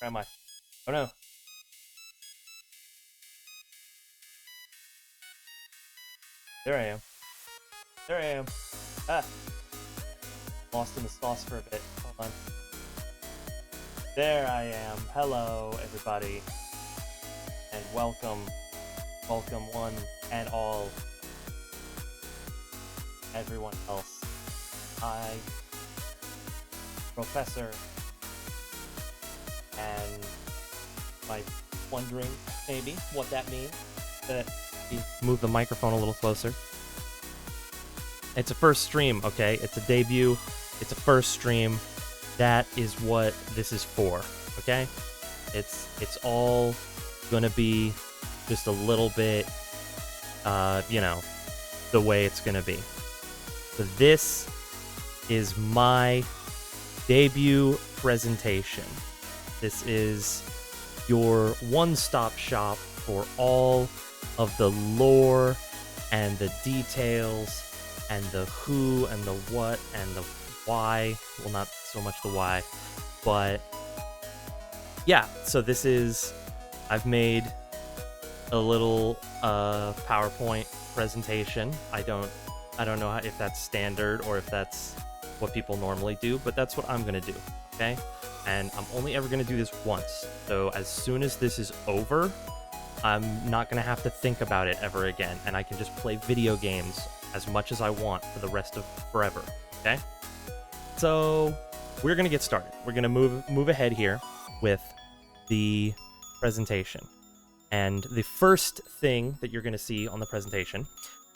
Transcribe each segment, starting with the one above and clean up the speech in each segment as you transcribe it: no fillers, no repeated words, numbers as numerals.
am I? Oh no. There I am. There I am. Ah. Lost in the sauce for a bit. Hold on. There I am. Hello, everybody. And welcome. Welcome, one and all. Everyone else. I, Professor, and might wondering maybe what that means. Move the microphone a little closer. It's a first stream, okay? It's a debut. It's a first stream. That is what this is for, okay? It's all gonna be just a little bit, the way it's gonna be. So this is my debut presentation. This is your one-stop shop for all of the lore and the details and the who and the what and the why. Well, not so much the why, but yeah. So this is, I've made a little PowerPoint presentation. I don't know if that's standard or if that's what people normally do, but that's what I'm gonna do, okay? And I'm only ever gonna do this once. So as soon as this is over, I'm not gonna have to think about it ever again, and I can just play video games as much as I want for the rest of forever, okay? So we're gonna get started. We're gonna move ahead here with the presentation. And the first thing that you're gonna see on the presentation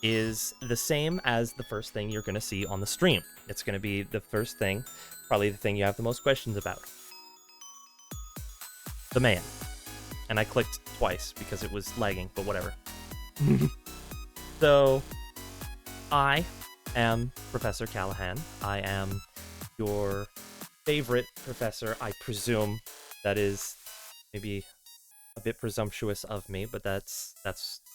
is the same as the first thing you're gonna see on the stream. It's gonna be the first thing, probably the thing you have the most questions about. The man. And I clicked twice because it was lagging, but whatever. So, I am Professor Callahan. I am your favorite professor, I presume. That is maybe a bit presumptuous of me, but that's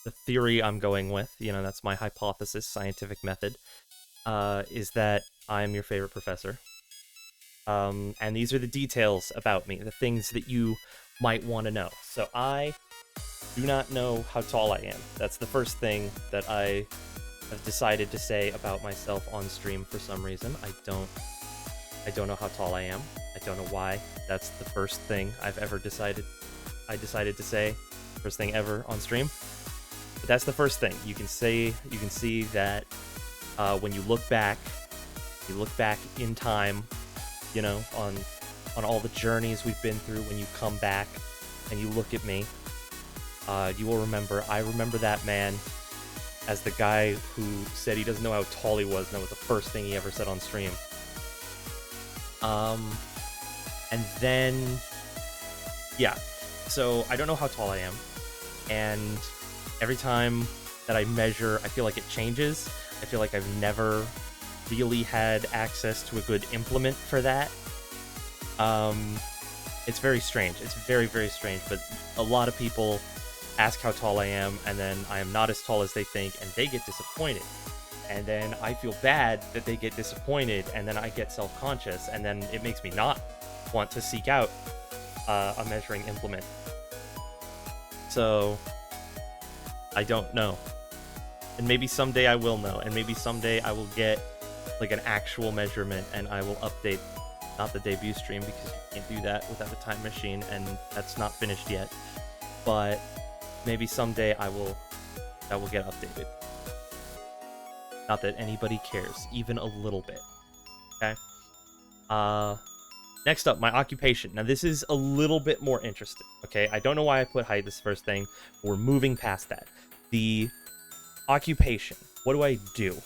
the theory I'm going with. You know, that's my hypothesis, scientific method, is that I'm your favorite professor. And these are the details about me, the things that you might want to know. So I do not know how tall I am. That's the first thing that I have decided to say about myself on stream for some reason. I don't know how tall I am. I don't know why. That's the first thing I've ever decided to say. First thing ever on stream. But that's the first thing. You can see that when you look back in time, you know, on all the journeys we've been through, when you come back and you look at me, you will remember, I remember that man as the guy who said he doesn't know how tall he was, and that was the first thing he ever said on stream. And then, yeah, so I don't know how tall I am, and every time that I measure, I feel like it changes. I feel like I've never really had access to a good implement for that. It's very strange. It's very, very strange, but a lot of people ask how tall I am, and then I am not as tall as they think, and they get disappointed. And then I feel bad that they get disappointed, and then I get self-conscious, and then it makes me not want to seek out a measuring implement. So, I don't know. And maybe someday I will know, and maybe someday I will get like an actual measurement, and I will update, not the debut stream, because you can't do that without a time machine, and that's not finished yet. But maybe someday that will get updated. Not that anybody cares, even a little bit. Okay? Next up, my occupation. Now this is a little bit more interesting, okay? I don't know why I put height this first thing. We're moving past that. The occupation. What do I do?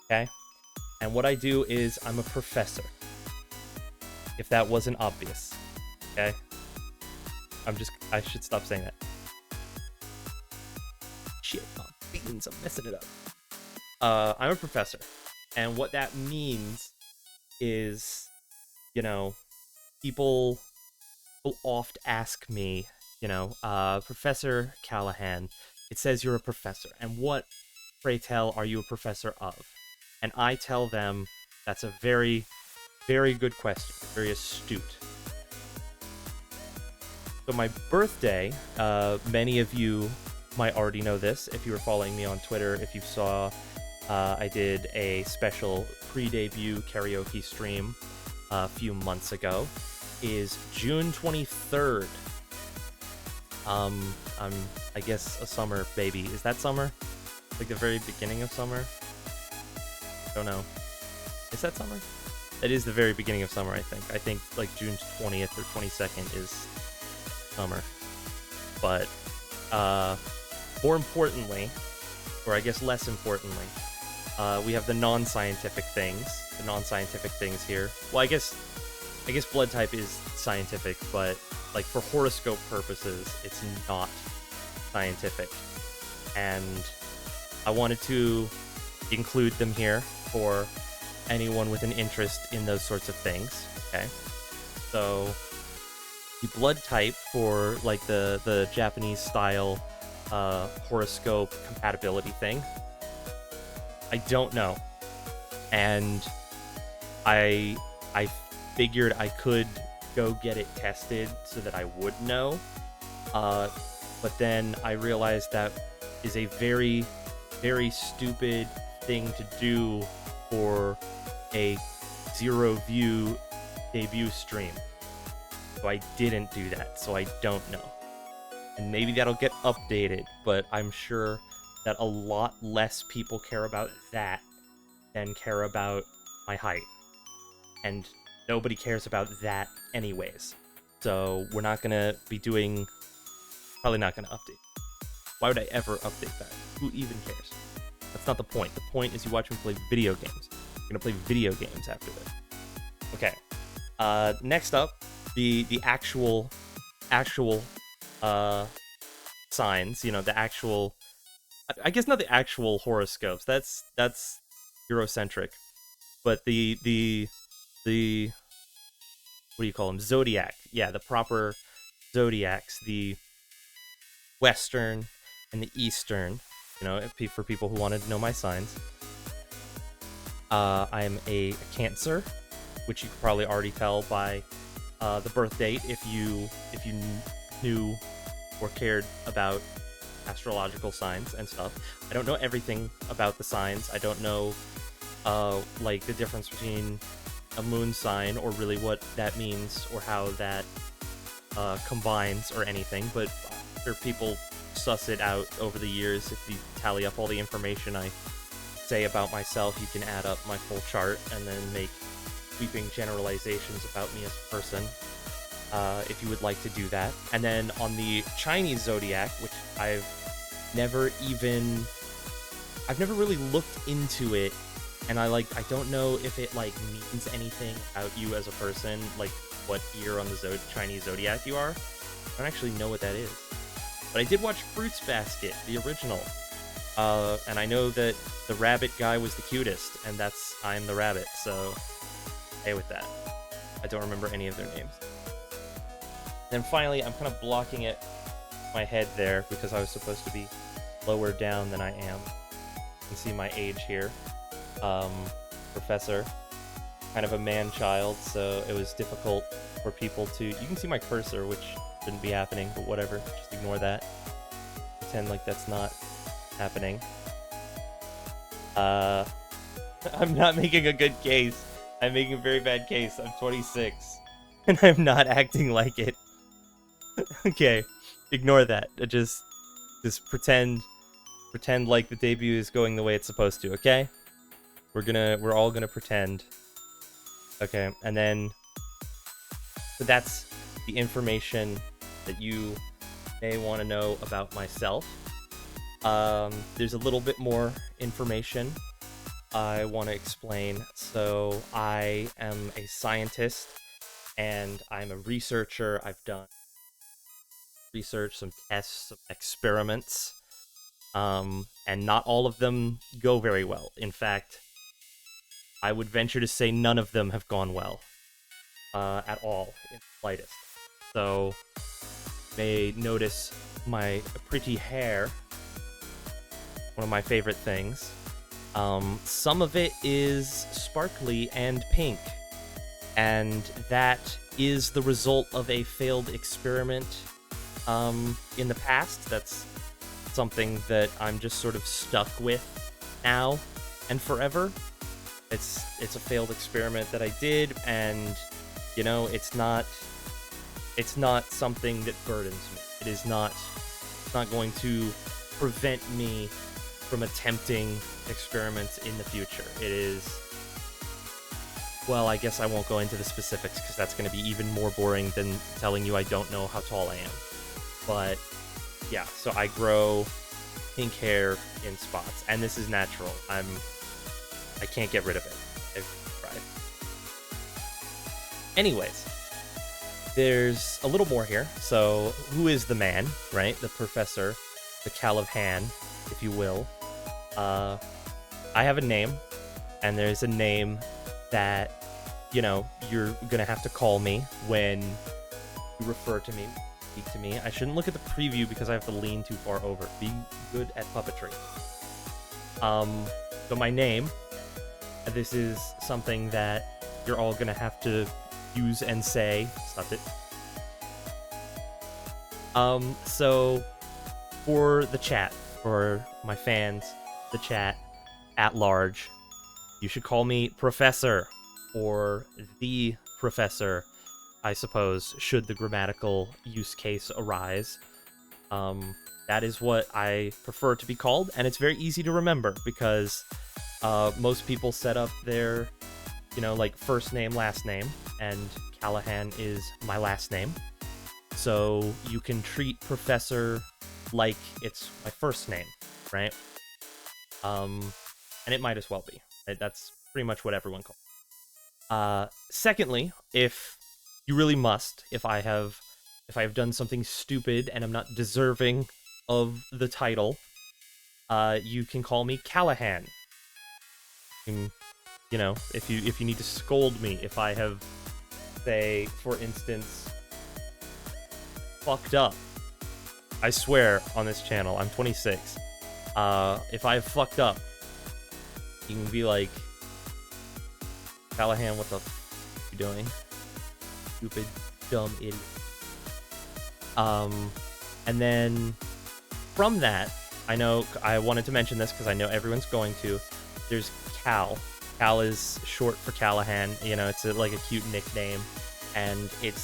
Okay? And what I do is I'm a professor. If that wasn't obvious. Okay? I should stop saying that. Shit, my beans, I'm messing it up. I'm a professor. And what that means is, you know, people oft ask me, you know, Professor Callahan, it says you're a professor. And what, pray tell, are you a professor of? And I tell them that's a very, very good question. Very astute. So my birthday, many of you might already know this if you were following me on Twitter. If you saw, I did a special pre-debut karaoke stream a few months ago, is June 23rd. I guess a summer baby. Is that summer? Like the very beginning of summer? Don't know. Is that summer? It is the very beginning of summer, I think. I think like June 20th or 22nd is summer. But more importantly, or I guess less importantly, we have the non-scientific things. The non-scientific things here. Well, I guess blood type is scientific, but like for horoscope purposes, it's not scientific. And I wanted to include them here for anyone with an interest in those sorts of things. Okay, so the blood type for like the Japanese style horoscope compatibility thing, I don't know, and I figured I could go get it tested so that I would know, but then I realized that is a very, very stupid thing to do for a zero-view debut stream. So I didn't do that, so I don't know. And maybe that'll get updated, but I'm sure that a lot less people care about that than care about my height. And nobody cares about that anyways. So we're not gonna be doing... Probably not gonna update. Why would I ever update that? Who even cares? That's not the point. The point is you watch me play video games. I'm gonna play video games after this. Okay. Next up, the actual signs. You know, the actual. I guess not the actual horoscopes. That's Eurocentric, but the what do you call them? Zodiac. Yeah, the proper zodiacs. The Western and the Eastern. You know, for people who wanted to know my signs. I'm a Cancer, which you could probably already tell by the birth date if you knew or cared about astrological signs and stuff. I don't know everything about the signs. I don't know like the difference between a moon sign or really what that means or how that combines or anything, but I'm sure people suss it out over the years. If you tally up all the information I say about myself, you can add up my full chart and then make sweeping generalizations about me as a person, if you would like to do that. And then on the Chinese zodiac, which I've never really looked into it, and I don't know if it like means anything about you as a person, like what year on the Chinese zodiac you are. I don't actually know what that is. But I did watch Fruits Basket, the original, and I know that the rabbit guy was the cutest, and I'm the rabbit, so hey with that. I don't remember any of their names. Then finally, I'm kind of blocking it my head there because I was supposed to be lower down than I am. You can see my age here. Professor, kind of a man-child, so it was difficult for people to... You can see my cursor, which shouldn't be happening, but whatever, just ignore that. Pretend like that's not happening. I'm not making a good case. I'm making a very bad case. I'm 26, and I'm not acting like it. Okay, ignore that. Just pretend like the debut is going the way it's supposed to, okay? We're all gonna pretend. Okay, and then so that's the information that you may want to know about myself. There's a little bit more information I want to explain. So I am a scientist and I'm a researcher. I've done research, some tests, some experiments, and not all of them go very well. In fact, I would venture to say none of them have gone well at all, in the slightest. So, you may notice my pretty hair, one of my favorite things. Some of it is sparkly and pink, and that is the result of a failed experiment in the past. That's something that I'm just sort of stuck with now and forever. It's a failed experiment that I did, and you know, it's not something that burdens me. It is not going to prevent me from attempting experiments in the future. It is, well, I guess I won't go into the specifics because that's going to be even more boring than telling you I don't know how tall I am. But yeah, so I grow pink hair in spots, and this is natural. I can't get rid of it. I've tried. Anyways, there's a little more here. So, who is the man, right? The professor, the Callahan, if you will. I have a name, and there's a name that, you know, you're gonna have to call me when you refer to me, speak to me. I shouldn't look at the preview because I have to lean too far over. Be good at puppetry. So my name, this is something that you're all gonna have to use and say. Stop it. So for the chat, for my fans, the chat at large, you should call me Professor, or the Professor, I suppose, should the grammatical use case arise. That is what I prefer to be called, and it's very easy to remember because most people set up their, you know, like first name, last name, and Callahan is my last name. So you can treat Professor like it's my first name, right? And it might as well be. That's pretty much what everyone calls. Secondly, if you really must, if I have done something stupid and I'm not deserving of the title, you can call me Callahan. You know, if you need to scold me, if I have, say, for instance, fucked up. I swear on this channel, I'm 26. If I have fucked up, you can be like, Callahan, what the f*** you doing? Stupid, dumb idiot. And then from that, I know I wanted to mention this because I know everyone's going to. There's Cal. Cal is short for Callahan. You know, it's like a cute nickname, and it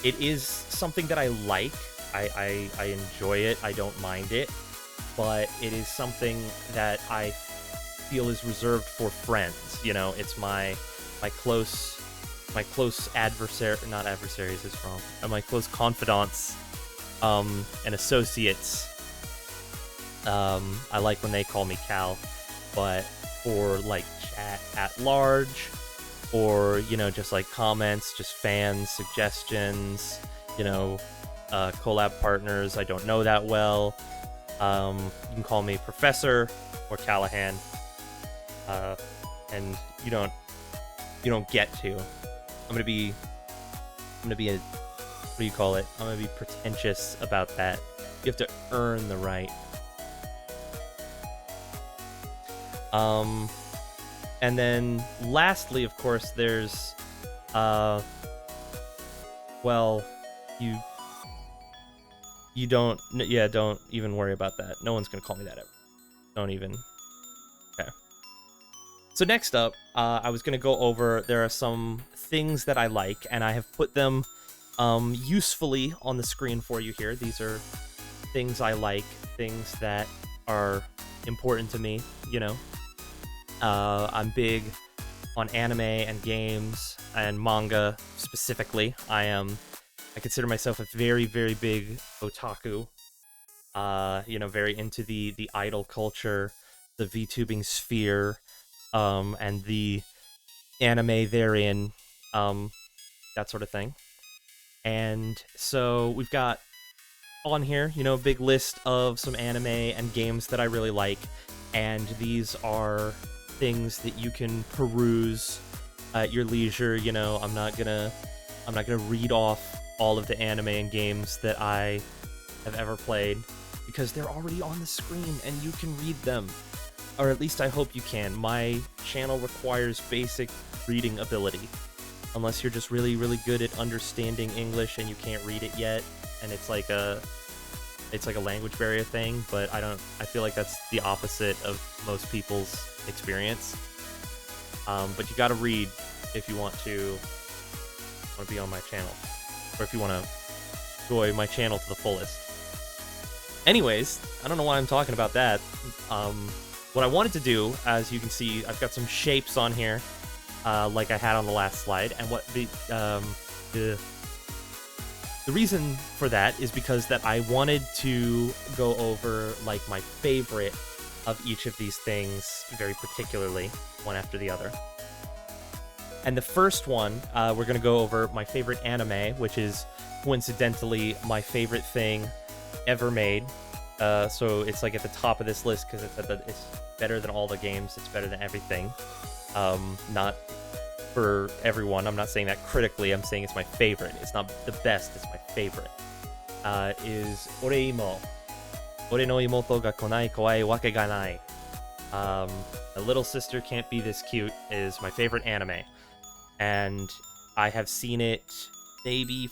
is something that I like. I enjoy it. I don't mind it, but it is something that I feel is reserved for friends. You know, it's my close adversary, not adversaries is wrong. My close confidants and associates. I like when they call me Cal, but for like chat at large, or, you know, just like comments, just fans, suggestions, you know, collab partners I don't know that well, you can call me Professor or Callahan, and you don't get to. I'm gonna be a, what do you call it? I'm gonna be pretentious about that. You have to earn the right. And then lastly, of course, there's, well, you don't even worry about that. No one's gonna call me that ever. Don't even. Okay. So next up, I was gonna go over, there are some things that I like, and I have put them usefully on the screen for you here. These are things I like, things that are important to me, you know. I'm big on anime and games and manga specifically. I consider myself a very, very big otaku. You know, very into the idol culture, the VTubing sphere, and the anime therein, that sort of thing. And so we've got on here, you know, a big list of some anime and games that I really like, and these are things that you can peruse at your leisure. You know, I'm not gonna read off all of the anime and games that I have ever played because they're already on the screen and you can read them, or at least I hope you can. My channel requires basic reading ability, unless you're just really, really good at understanding English and you can't read it yet, and it's like a language barrier thing, but I feel like that's the opposite of most people's experience. But you gotta read if you want to be on my channel, or if you want to enjoy my channel to the fullest. Anyways, I don't know why I'm talking about that. What I wanted to do, as you can see, I've got some shapes on here, like I had on the last slide, and what the reason for that is because that I wanted to go over like my favorite of each of these things very particularly, one after the other. And the first one, we're going to go over my favorite anime, which is coincidentally my favorite thing ever made. So it's like at the top of this list because it's better than all the games. It's better than everything. Not for everyone. I'm not saying that critically. I'm saying it's my favorite. It's not the best. It's my favorite. Is Oreimo. Ore no imoto ga konai kawai wake ga nai. A little sister can't be this cute is my favorite anime. And I have seen it maybe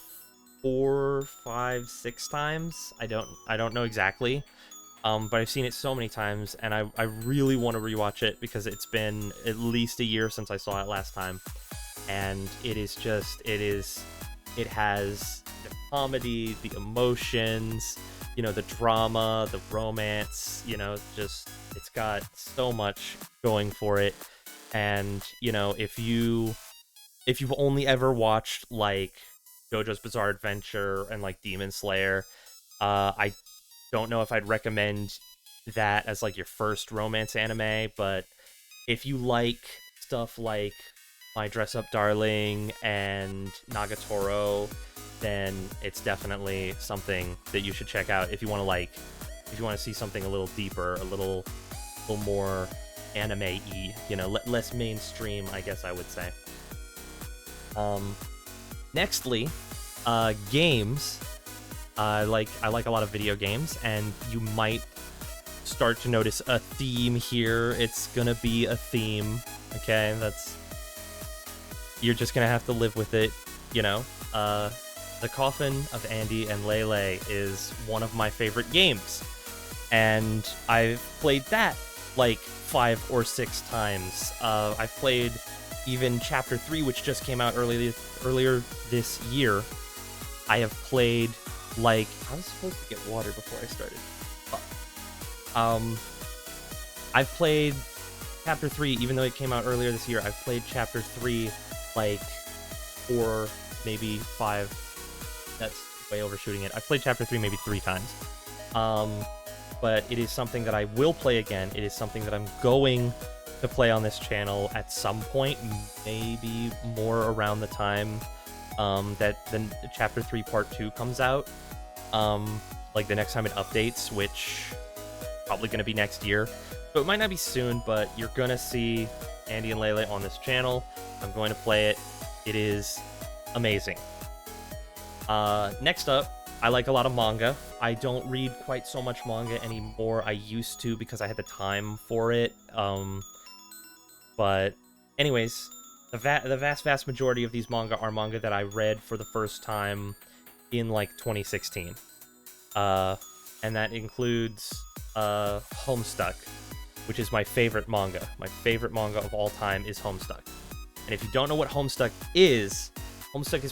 4, 5, 6 times. I don't know exactly. But I've seen it so many times, and I really want to rewatch it because it's been at least a year since I saw it last time. And it has the comedy, the emotions, the drama, the romance, it's got so much going for it. And, if you've only ever watched like JoJo's Bizarre Adventure and like Demon Slayer, I don't know if I'd recommend that as like your first romance anime, but if you like stuff like My Dress Up Darling and Nagatoro, then it's definitely something that you should check out if you want to see something a little deeper, a little more anime-y, less mainstream, I guess I would say. Nextly, games. I like a lot of video games, and you might start to notice a theme here. It's gonna be a theme, okay? You're just gonna have to live with it, The Coffin of Andy and Lele is one of my favorite games, and I've played that like 5 or 6 times. I've played even Chapter 3, which just came out earlier this year. I have played, like, I was supposed to get water before I started. I've played Chapter 3, even though it came out earlier this year. I've played Chapter 3, like, 4, maybe 5. That's way overshooting it. I've played Chapter 3 maybe 3 times. But it is something that I will play again. It is something that I'm going to play on this channel at some point, maybe more around the time that the Chapter 3 Part 2 comes out. Like the next time it updates, which probably going to be next year. So it might not be soon, but you're going to see Andy and Lele on this channel. I'm going to play it. It is amazing. Next up, I like a lot of manga. I don't read quite so much manga anymore. I used to because I had the time for it. But anyways, the vast majority of these manga are manga that I read for the first time in like 2016. And that includes Homestuck, which is my favorite manga. My favorite manga of all time is Homestuck. And if you don't know what Homestuck is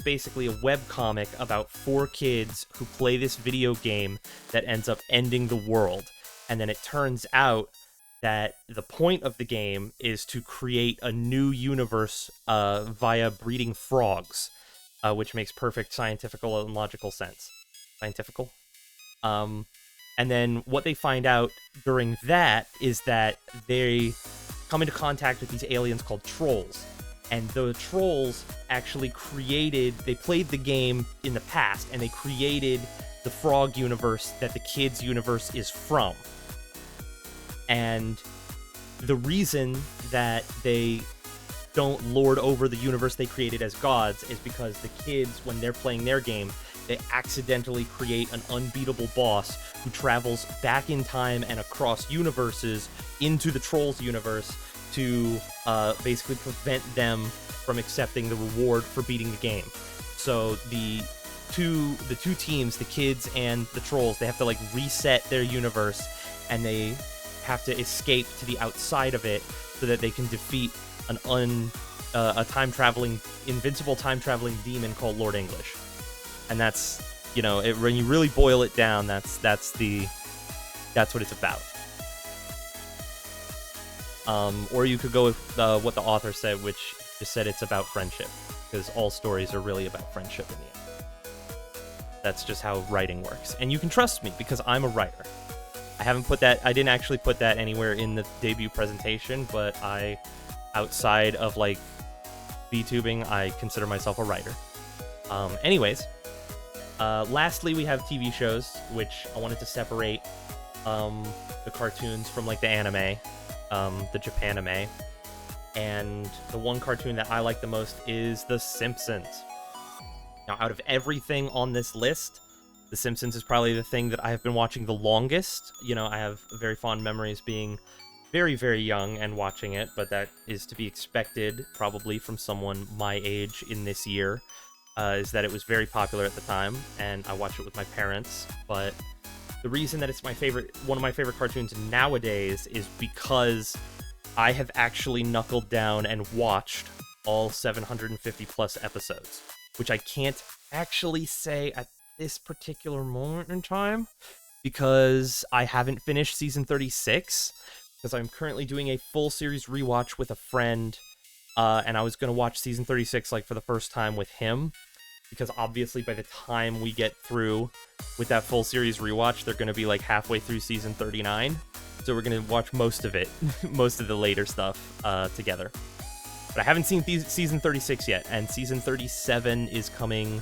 basically a webcomic about 4 kids who play this video game that ends up ending the world. And then it turns out that the point of the game is to create a new universe via breeding frogs, which makes perfect scientifical and logical sense. Scientifical? And then what they find out during that is that they come into contact with these aliens called trolls. And the trolls actually they played the game in the past, and they created the frog universe that the kids' universe is from. And the reason that they don't lord over the universe they created as gods is because the kids, when they're playing their game, they accidentally create an unbeatable boss who travels back in time and across universes into the trolls universe to basically prevent them from accepting the reward for beating the game. So the the two teams, the kids and the trolls, they have to like reset their universe, and they have to escape to the outside of it so that they can defeat a invincible time traveling demon called Lord English. And that's, you know, when you really boil it down, that's what it's about. Or you could go with what the author said, which just said it's about friendship, because all stories are really about friendship in the end. That's just how writing works. And you can trust me, because I'm a writer. I didn't actually put that anywhere in the debut presentation, but outside of like VTubing, I consider myself a writer. Anyways, lastly, we have TV shows, which I wanted to separate the cartoons from like the anime, the Japanime. And the one cartoon that I like the most is The Simpsons. Now, out of everything on this list, The Simpsons is probably the thing that I have been watching the longest. You know, I have very fond memories being very, very young and watching it, but that is to be expected probably from someone my age in this year, is that it was very popular at the time, and I watched it with my parents. But the reason that it's one of my favorite cartoons nowadays is because I have actually knuckled down and watched all 750 plus episodes, which I can't actually say at this particular moment in time because I haven't finished season 36, because I'm currently doing a full series rewatch with a friend, and I was going to watch season 36 like for the first time with him, because obviously by the time we get through with that full series rewatch, they're going to be like halfway through season 39. So we're going to watch most of it, most of the later stuff together. But I haven't seen season 36 yet, and season 37 is coming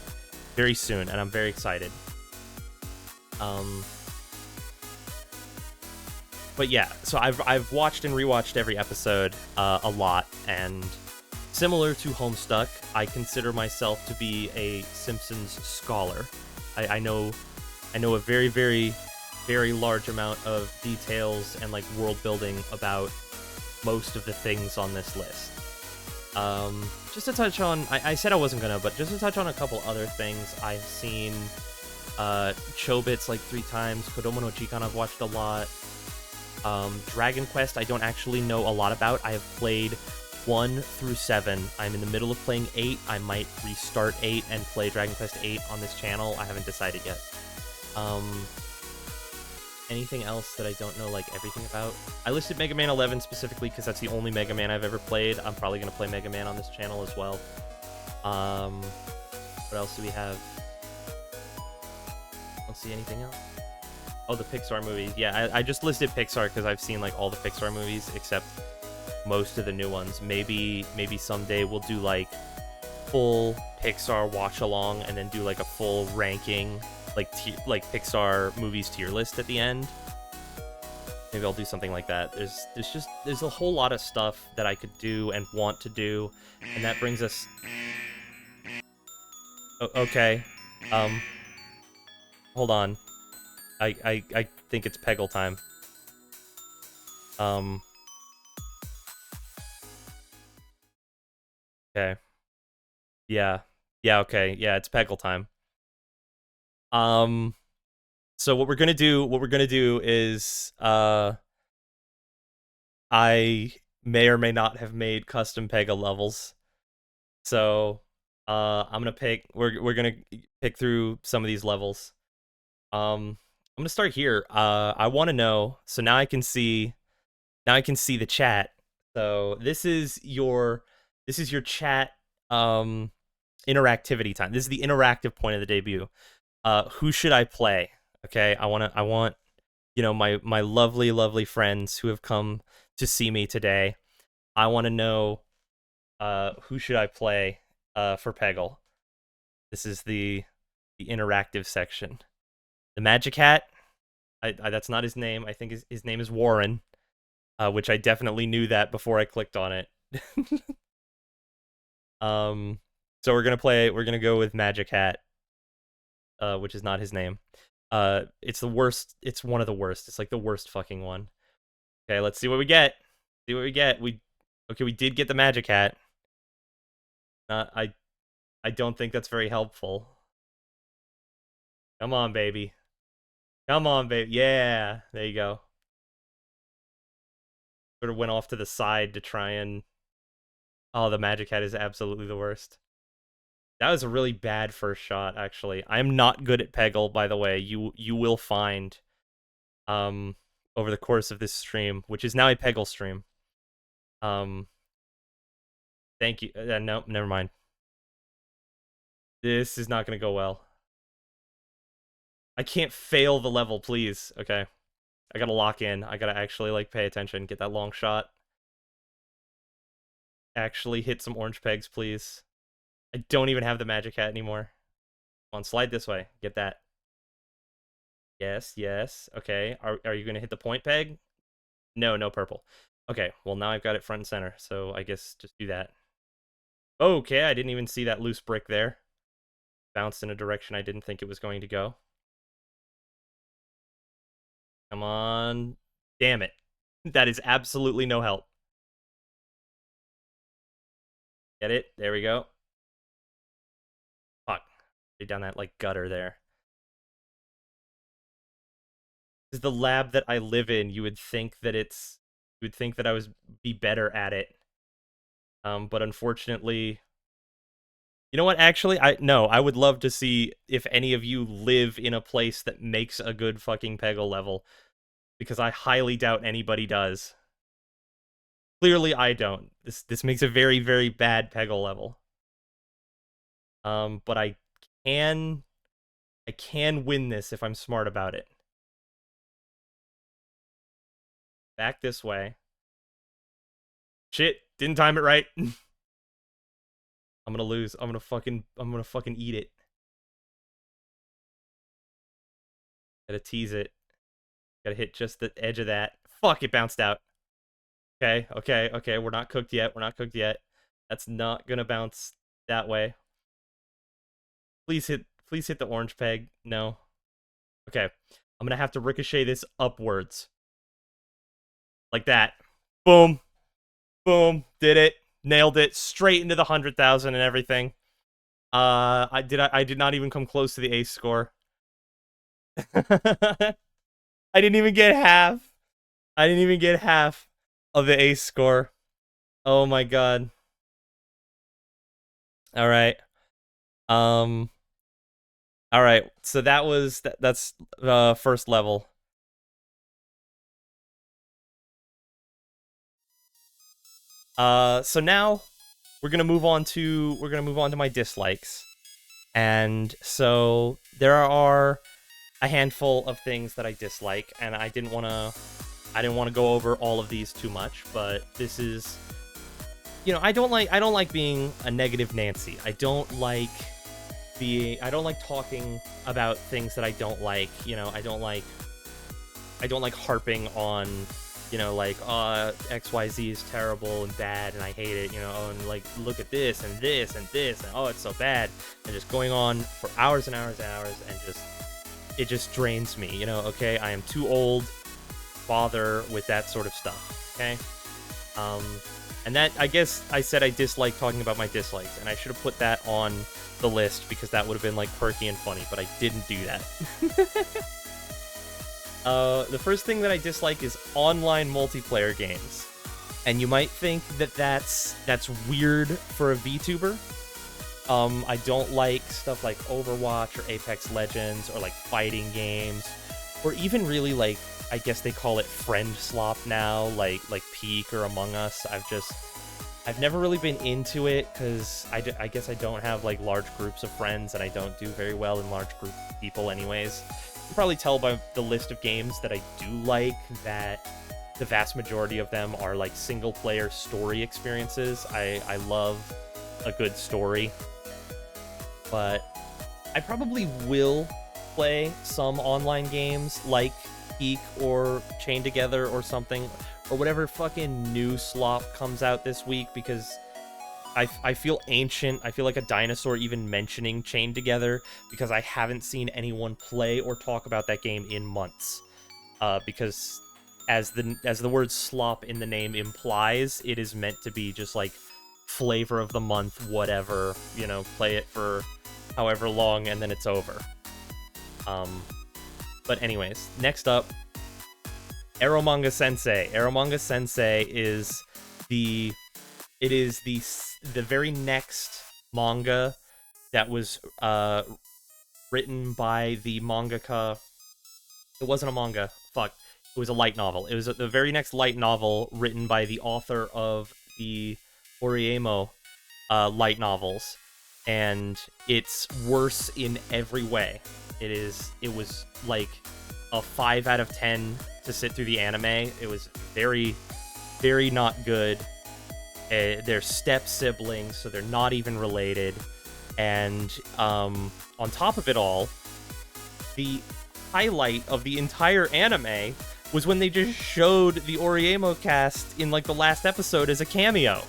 very soon, and I'm very excited. But yeah, so I've watched and rewatched every episode a lot, and similar to Homestuck, I consider myself to be a Simpsons scholar. I know a very, very, very large amount of details and like world building about most of the things on this list. Just to touch on, I said I wasn't gonna, but just to touch on a couple other things. I've seen Chobits like 3 times. Kodomo no Chikan I've watched a lot. Dragon Quest I don't actually know a lot about. I have played 1 through 7. I'm in the middle of playing 8. I might restart 8 and play Dragon Quest 8 on this channel. I haven't decided yet. Anything else that I don't know like everything about? I listed Mega Man 11 specifically because that's the only Mega Man I've ever played. I'm probably going to play Mega Man on this channel as well. What else do we have? I don't see anything else. Oh, the Pixar movies. Yeah, I just listed Pixar because I've seen like all the Pixar movies except most of the new ones. Maybe someday we'll do like full Pixar watch along and then do like a full ranking, like Pixar movies tier list at the end. Maybe I'll do something like that. There's a whole lot of stuff that I could do and want to do, and that brings us. Okay, hold on. I think it's Peggle time. Okay. Yeah. Yeah, okay. Yeah, it's Peggle time. So what we're gonna do is I may or may not have made custom Peggle levels. So I'm gonna we're gonna pick through some of these levels. I'm gonna start here. I wanna know, so now I can see the chat. So this is your chat interactivity time. This is the interactive point of the debut. Who should I play? Okay, I want you know, my lovely friends who have come to see me today. I want to know who should I play for Peggle. This is the interactive section. The Magic Hat. I that's not his name. I think his name is Warren, which I definitely knew that before I clicked on it. So we're gonna go with Magic Hat, which is not his name. It's the worst. It's one of the worst. It's like the worst fucking one. Okay, let's see what we get. See what we get. We did get the Magic Hat. I don't think that's very helpful. Come on, baby. Come on, baby. Yeah, there you go. Sort of went off to the side to try and... Oh, the magic hat is absolutely the worst. That was a really bad first shot, actually. I'm not good at Peggle, by the way. You will find um over the course of this stream, which is now a Peggle stream. Um Thank you. No, never mind. This is not going to go well. I can't fail the level, please. Okay. I got to lock in. I got to actually like pay attention, get that long shot. Actually hit some orange pegs, please. I don't even have the magic hat anymore. Come on, slide this way. Get that. Yes, yes. Okay. Are you going to hit the point peg? No, no purple. Okay, well now I've got it front and center, so I guess just do that. Okay, I didn't even see that loose brick there. Bounced in a direction I didn't think it was going to go. Come on. Damn it. That is absolutely no help. Get it? There we go. Fuck. Down that, like, gutter there. This is the lab that I live in. You would think that it's... You would think that I was be better at it. But unfortunately... You know what, actually? I would love to see if any of you live in a place that makes a good fucking Peggle level. Because I highly doubt anybody does. Clearly I don't. This makes a very, very bad Peggle level. But I can win this if I'm smart about it. Back this way. Shit, didn't time it right. I'm gonna lose. I'm gonna fucking eat it. Gotta tease it. Gotta hit just the edge of that. Fuck, it bounced out. Okay, okay, okay, we're not cooked yet. We're not cooked yet. That's not gonna bounce that way. Please hit the orange peg. No. Okay. I'm gonna have to ricochet this upwards. Like that. Boom. Boom. Did it. Nailed it. Straight into the 100,000 and everything. I did not even come close to the ace score. I didn't even get half. I didn't even get half of the ace score. Oh my god. All right. All right. So that's first level. So now we're gonna move on to my dislikes, and so there are a handful of things that I dislike, and I didn't want to go over all of these too much, but this is, you know, I don't like being a negative Nancy. I don't like talking about things that I don't like. You know, I don't like harping on, you know, like, XYZ is terrible and bad and I hate it, you know, and like, look at this and this and this and oh, it's so bad, and just going on for hours and hours and hours, and it just drains me, you know. Okay, I am too old to bother with that sort of stuff. Okay, and that, I guess I said I dislike talking about my dislikes, and I should have put that on the list because that would have been like quirky and funny, but I didn't do that. The first thing that I dislike is online multiplayer games. And you might think that that's weird for a VTuber. I don't like stuff like Overwatch or Apex Legends or like fighting games, or even really, like, I guess they call it friend slop now, like Peak or Among Us. I've never really been into it because I guess I don't have like large groups of friends, and I don't do very well in large groups of people anyways. You can probably tell by the list of games that I do like that the vast majority of them are like single player story experiences. I love a good story, but I probably will play some online games like Peak or Chain Together or something, or whatever fucking new slop comes out this week, because I feel ancient. I feel like a dinosaur even mentioning Chain Together, because I haven't seen anyone play or talk about that game in months. Because as the word slop in the name implies, it is meant to be just like flavor of the month, whatever, you know, play it for however long and then it's over. But anyways, next up, Eromanga Sensei. Eromanga Sensei is the very next manga that was written by the mangaka. It wasn't a manga. Fuck. It was a light novel. It was the very next light novel written by the author of the Oriemo light novels, and it's worse in every way. It was like a 5 out of 10 to sit through the anime. It was very, very not good. They're step siblings, so they're not even related. And on top of it all, the highlight of the entire anime was when they just showed the Oriemo cast in like the last episode as a cameo.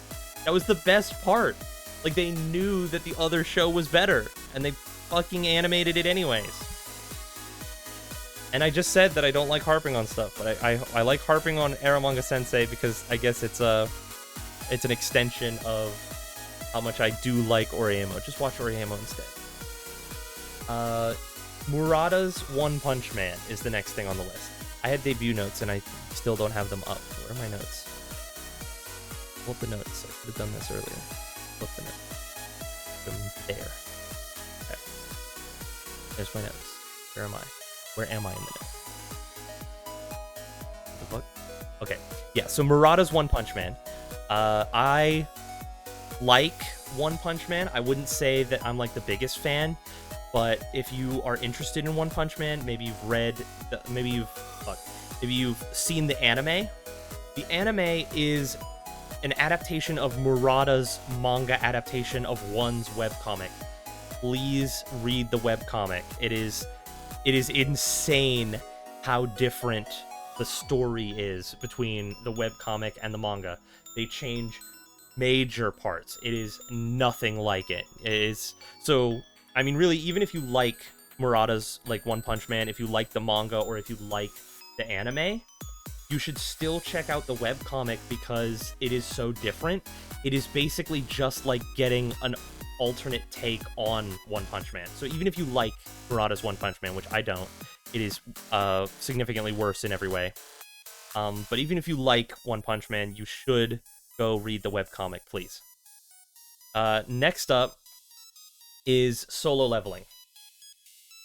That was the best part. Like, they knew that the other show was better, and they fucking animated it anyways. And I just said that I don't like harping on stuff, but I like harping on Eromanga Sensei because I guess it's an extension of how much I do like Oriemo. Just watch Oriemo instead. Murata's One Punch Man is the next thing on the list. I had debut notes, and I still don't have them up. Where are my notes? Pull up the notes. I should have done this earlier. Pull up the notes. From there. Okay. There's my notes. Where am I? Where am I in the notes? The book? Okay. Yeah, so Murata's One Punch Man. I like One Punch Man. I wouldn't say that I'm like the biggest fan, but if you are interested in One Punch Man, maybe you've seen the anime. The anime is an adaptation of Murata's manga adaptation of One's webcomic. Please read the webcomic. It is insane how different the story is between the webcomic and the manga. They change major parts. It is nothing like it. It is so. I mean, really, even if you like Murata's like One Punch Man, if you like the manga or if you like the anime, you should still check out the webcomic because it is so different. It is basically just like getting an alternate take on One Punch Man. So even if you like Murata's One Punch Man, which I don't, it is significantly worse in every way. But even if you like One Punch Man, you should go read the webcomic, please. Next up is Solo Leveling.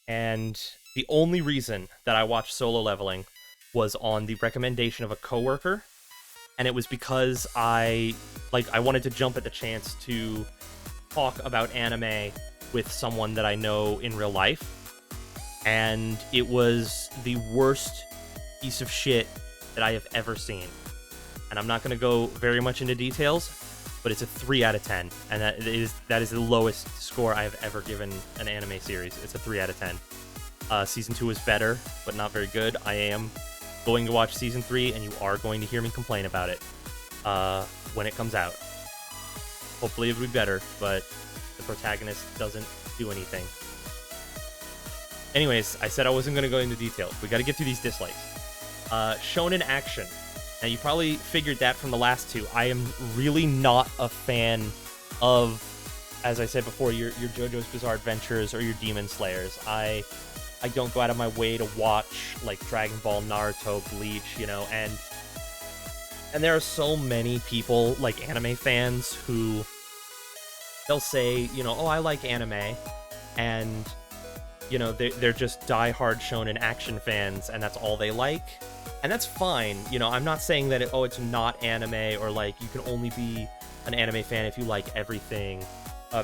And the only reason that I watched Solo Leveling was on the recommendation of a coworker, and it was because I wanted to jump at the chance to talk about anime with someone that I know in real life, and it was the worst piece of shit that I have ever seen. And I'm not going to go very much into details, but it's a 3 out of 10, and that is the lowest score I have ever given an anime series. It's a 3 out of 10. Season 2 is better, but not very good. I am going to watch Season 3, and you are going to hear me complain about it when it comes out. Hopefully it'll be better, but the protagonist doesn't do anything. Anyways, I said I wasn't going to go into detail. We got to get through these dislikes. Shonen Action. Now, you probably figured that from the last two. I am really not a fan of, as I said before, your JoJo's Bizarre Adventures or your Demon Slayers. I don't go out of my way to watch, like, Dragon Ball, Naruto, Bleach, you know, and there are so many people, like anime fans, who they'll say, you know, oh, I like anime, and, you know, they're just diehard shonen action fans, and that's all they like. And that's fine, you know, I'm not saying that, it's not anime, or, like, you can only be an anime fan if you like everything,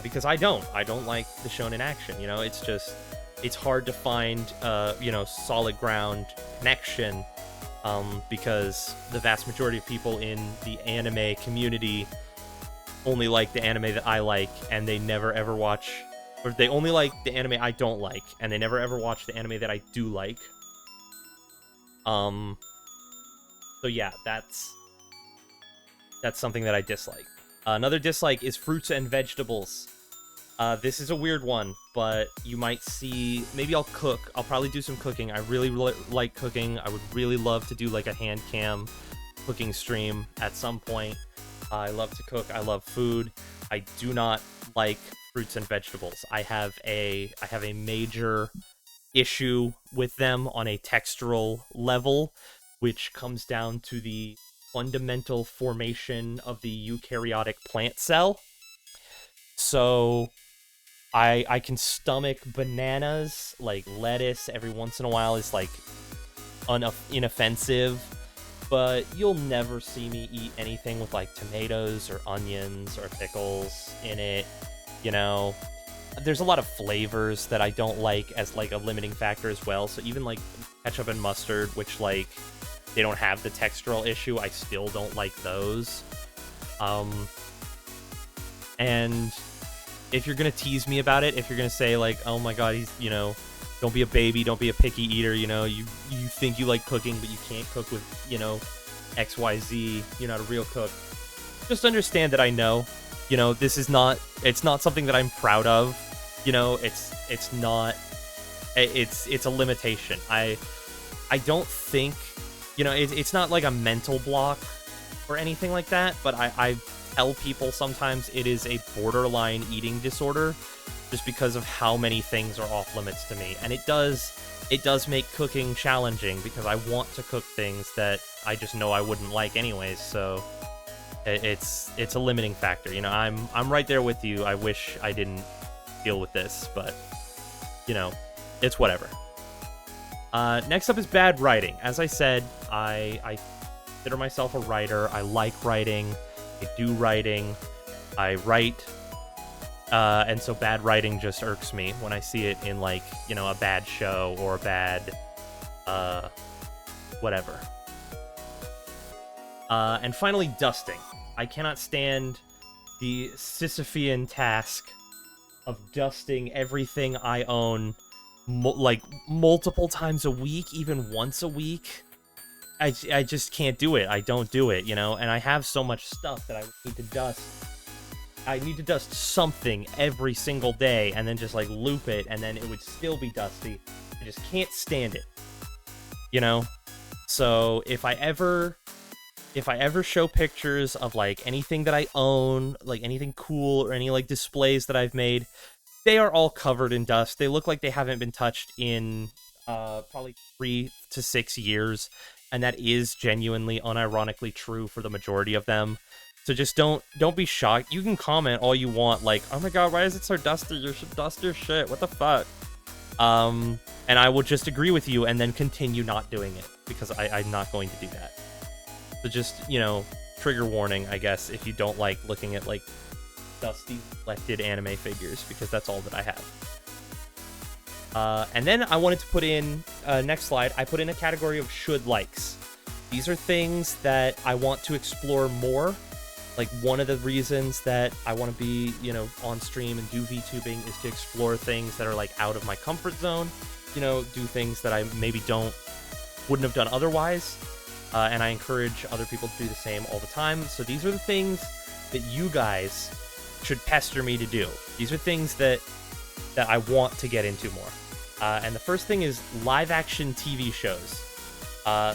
because I don't like the shonen action, you know, it's hard to find, you know, solid ground connection, because the vast majority of people in the anime community only like the anime that I like, and they never ever watch, or they only like the anime I don't like, and they never ever watch the anime that I do like. So yeah, that's something that I dislike. Another dislike is fruits and vegetables. This is a weird one, but you might see, maybe I'll cook. I'll probably do some cooking. I really like cooking. I would really love to do like a hand cam cooking stream at some point. I love to cook. I love food. I do not like fruits and vegetables. I have a major issue with them on a textural level, which comes down to the fundamental formation of the eukaryotic plant cell. So I can stomach bananas, like lettuce every once in a while is like inoffensive, but you'll never see me eat anything with like tomatoes or onions or pickles in it. You know, there's a lot of flavors that I don't like as like a limiting factor as well. So even like ketchup and mustard, which like they don't have the textural issue, I still don't like those. And if you're gonna tease me about it, if you're gonna say like, oh my god, he's, you know, don't be a baby, don't be a picky eater, you know, you think you like cooking, but you can't cook with, you know, XYZ, you're not a real cook. Just understand that I know, you know, this is not, it's not something that I'm proud of, you know, it's not, it's a limitation. I don't think, you know, it's not like a mental block or anything like that, but I tell people sometimes it is a borderline eating disorder just because of how many things are off limits to me. And it does make cooking challenging because I want to cook things that I just know I wouldn't like anyways. So it's a limiting factor. You know, I'm right there with you. I wish I didn't deal with this, but you know, it's whatever. Next up is bad writing. As I said, I consider myself a writer. I like writing. I do writing. I write. And so bad writing just irks me when I see it in, like, you know, a bad show or a bad, whatever. And finally, dusting. I cannot stand the Sisyphean task of dusting everything I own, like, multiple times a week, even once a week. I just can't do it. I don't do it, you know? And I have so much stuff that I need to dust. I need to dust something every single day and then just, like, loop it, and then it would still be dusty. I just can't stand it, you know? So if I ever show pictures of, like, anything that I own, like, anything cool or any, like, displays that I've made, they are all covered in dust. They look like they haven't been touched in probably 3 to 6 years, and that is genuinely, unironically true for the majority of them. So just don't be shocked. You can comment all you want, like, oh my god, why is it so dusty? You should dust your shit. What the fuck? And I will just agree with you and then continue not doing it, because I'm not going to do that. So just, you know, trigger warning, I guess, if you don't like looking at, like, dusty, collected anime figures, because that's all that I have. And then I wanted to put in, next slide, I put in a category of should likes. These are things that I want to explore more. Like, one of the reasons that I want to be, you know, on stream and do VTubing is to explore things that are, like, out of my comfort zone. You know, do things that I maybe wouldn't have done otherwise. And I encourage other people to do the same all the time. So these are the things that you guys should pester me to do. These are things that I want to get into more. And the first thing is live-action TV shows.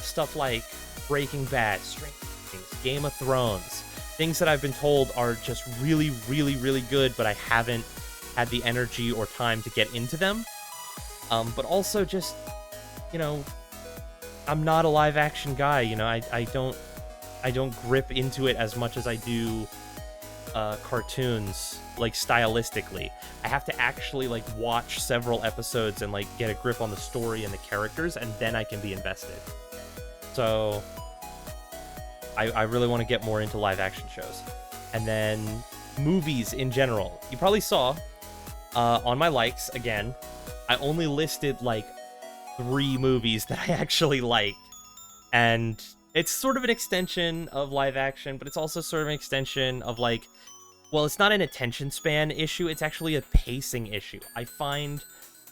Stuff like Breaking Bad, Stranger Things, Game of Thrones. Things that I've been told are just really, really, really good, but I haven't had the energy or time to get into them. But also just, you know, I'm not a live-action guy, you know, I don't grip into it as much as I do cartoons, like, stylistically. I have to actually, like, watch several episodes and, like, get a grip on the story and the characters, and then I can be invested. So I really want to get more into live-action shows. And then movies in general. You probably saw on my likes, again, I only listed, like, 3 movies that I actually like. And it's sort of an extension of live action, but it's also sort of an extension of, like, well, it's not an attention span issue, it's actually a pacing issue. I find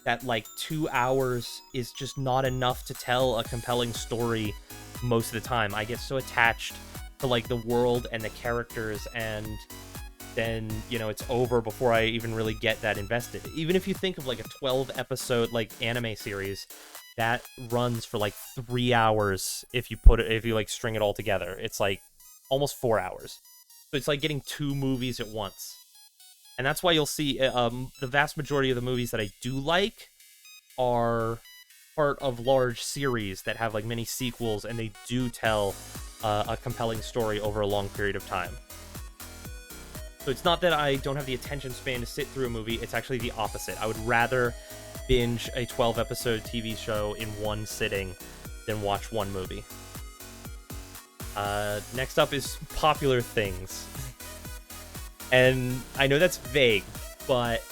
that, like, 2 hours is just not enough to tell a compelling story most of the time. I get so attached to, like, the world and the characters, and then, you know, it's over before I even really get that invested. Even if you think of, like, a 12-episode, like, anime series, that runs for, like, 3 hours if you like, string it all together. It's, like, almost 4 hours. So it's like getting 2 movies at once. And that's why you'll see the vast majority of the movies that I do like are part of large series that have like many sequels, and they do tell a compelling story over a long period of time. So it's not that I don't have the attention span to sit through a movie, it's actually the opposite. I would rather binge a 12-episode TV show in one sitting than watch one movie. Next up is popular things. And I know that's vague, but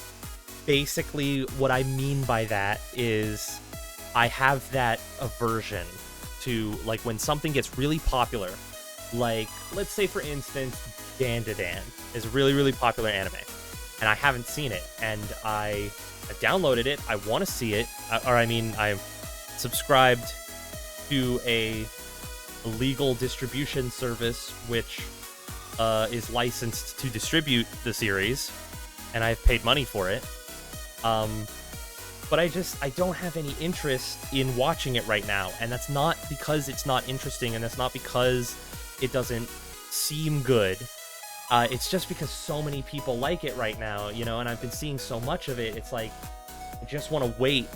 basically what I mean by that is I have that aversion to, like, when something gets really popular, like, let's say, for instance, Dandadan is a really, really popular anime, and I haven't seen it, and I downloaded it, I want to see it, I subscribed to a legal distribution service, which is licensed to distribute the series, and I've paid money for it, but I don't have any interest in watching it right now, and that's not because it's not interesting, and that's not because it doesn't seem good. It's just because so many people like it right now, you know, and I've been seeing so much of it, it's like, I just want to wait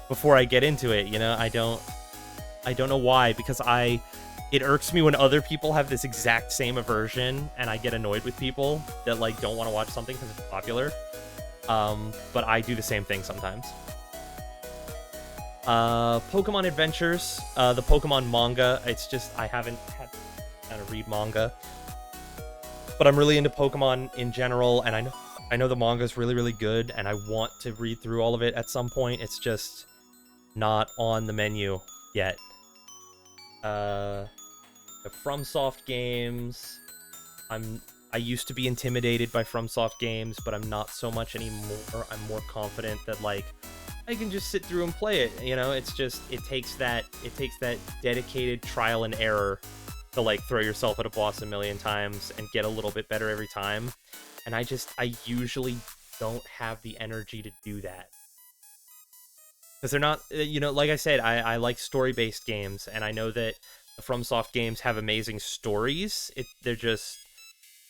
before I get into it, you know? I don't know why, because it irks me when other people have this exact same aversion, and I get annoyed with people that, like, don't want to watch something because it's popular. But I do the same thing sometimes. Pokemon Adventures, the Pokemon manga, it's just, I haven't had time to read manga. But I'm really into Pokemon in general, and I know the manga's really, really good, and I want to read through all of it at some point. It's just not on the menu yet. The FromSoft games, I used to be intimidated by FromSoft games, but I'm not so much anymore. I'm more confident that, like, I can just sit through and play it, you know? It's just, it takes that dedicated trial and error to, like, throw yourself at a boss a million times and get a little bit better every time. And I usually don't have the energy to do that. Because they're not, you know, like I said, I like story-based games, and I know that the FromSoft games have amazing stories. They're just,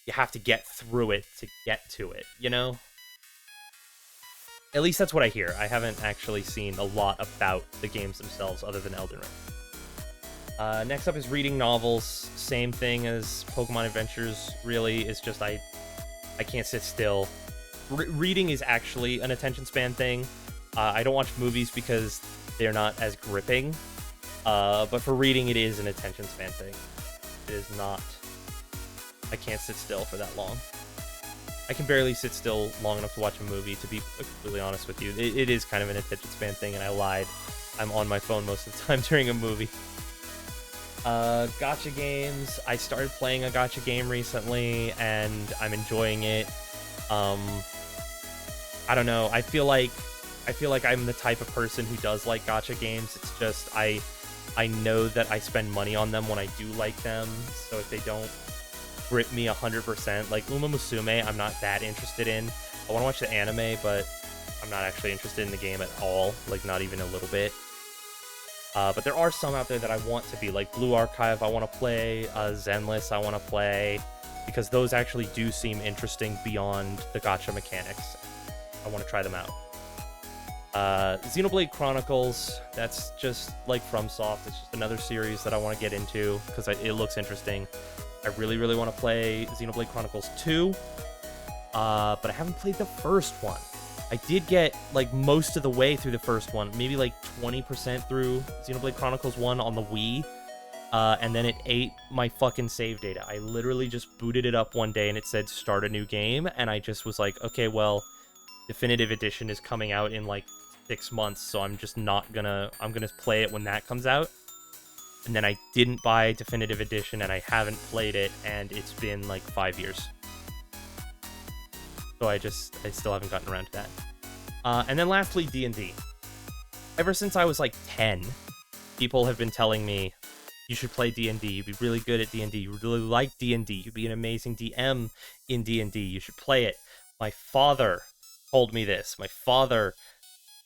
you have to get through it to get to it, you know? At least that's what I hear. I haven't actually seen a lot about the games themselves other than Elden Ring. Next up is reading novels. Same thing as Pokemon Adventures, really. It's just I can't sit still. Reading is actually an attention span thing. I don't watch movies because they're not as gripping. But for reading, it is an attention span thing. It is not. I can't sit still for that long. I can barely sit still long enough to watch a movie, to be completely honest with you. It is kind of an attention span thing, and I lied. I'm on my phone most of the time during a movie. Gacha games. I started playing a gacha game recently, and I'm enjoying it. I don't know. I feel like I'm the type of person who does like gacha games. It's just I know that I spend money on them when I do like them. So if they don't grip me 100%, like Uma Musume, I'm not that interested in. I want to watch the anime, but I'm not actually interested in the game at all. Like, not even a little bit. But there are some out there that I want to be, like Blue Archive I want to play, Zenless I want to play, because those actually do seem interesting beyond the gacha mechanics. I want to try them out. Xenoblade Chronicles, that's just like FromSoft. It's just another series that I want to get into because it looks interesting. I really, really want to play Xenoblade Chronicles 2, but I haven't played the first one. I did get, like, most of the way through the first one, maybe, like, 20% through Xenoblade Chronicles 1 on the Wii, and then it ate my fucking save data. I literally just booted it up one day, and it said, start a new game, and I just was like, okay, well, Definitive Edition is coming out in, like, 6 months, so I'm just not gonna... I'm gonna play it when that comes out. And then I didn't buy Definitive Edition, and I haven't played it, and it's been, like, 5 years. So I still haven't gotten around to that. And then lastly, D&D. Ever since I was, like, 10, people have been telling me, you should play D&D, you'd be really good at D&D, you really like D&D, you'd be an amazing DM in D&D, you should play it. My father told me this. My father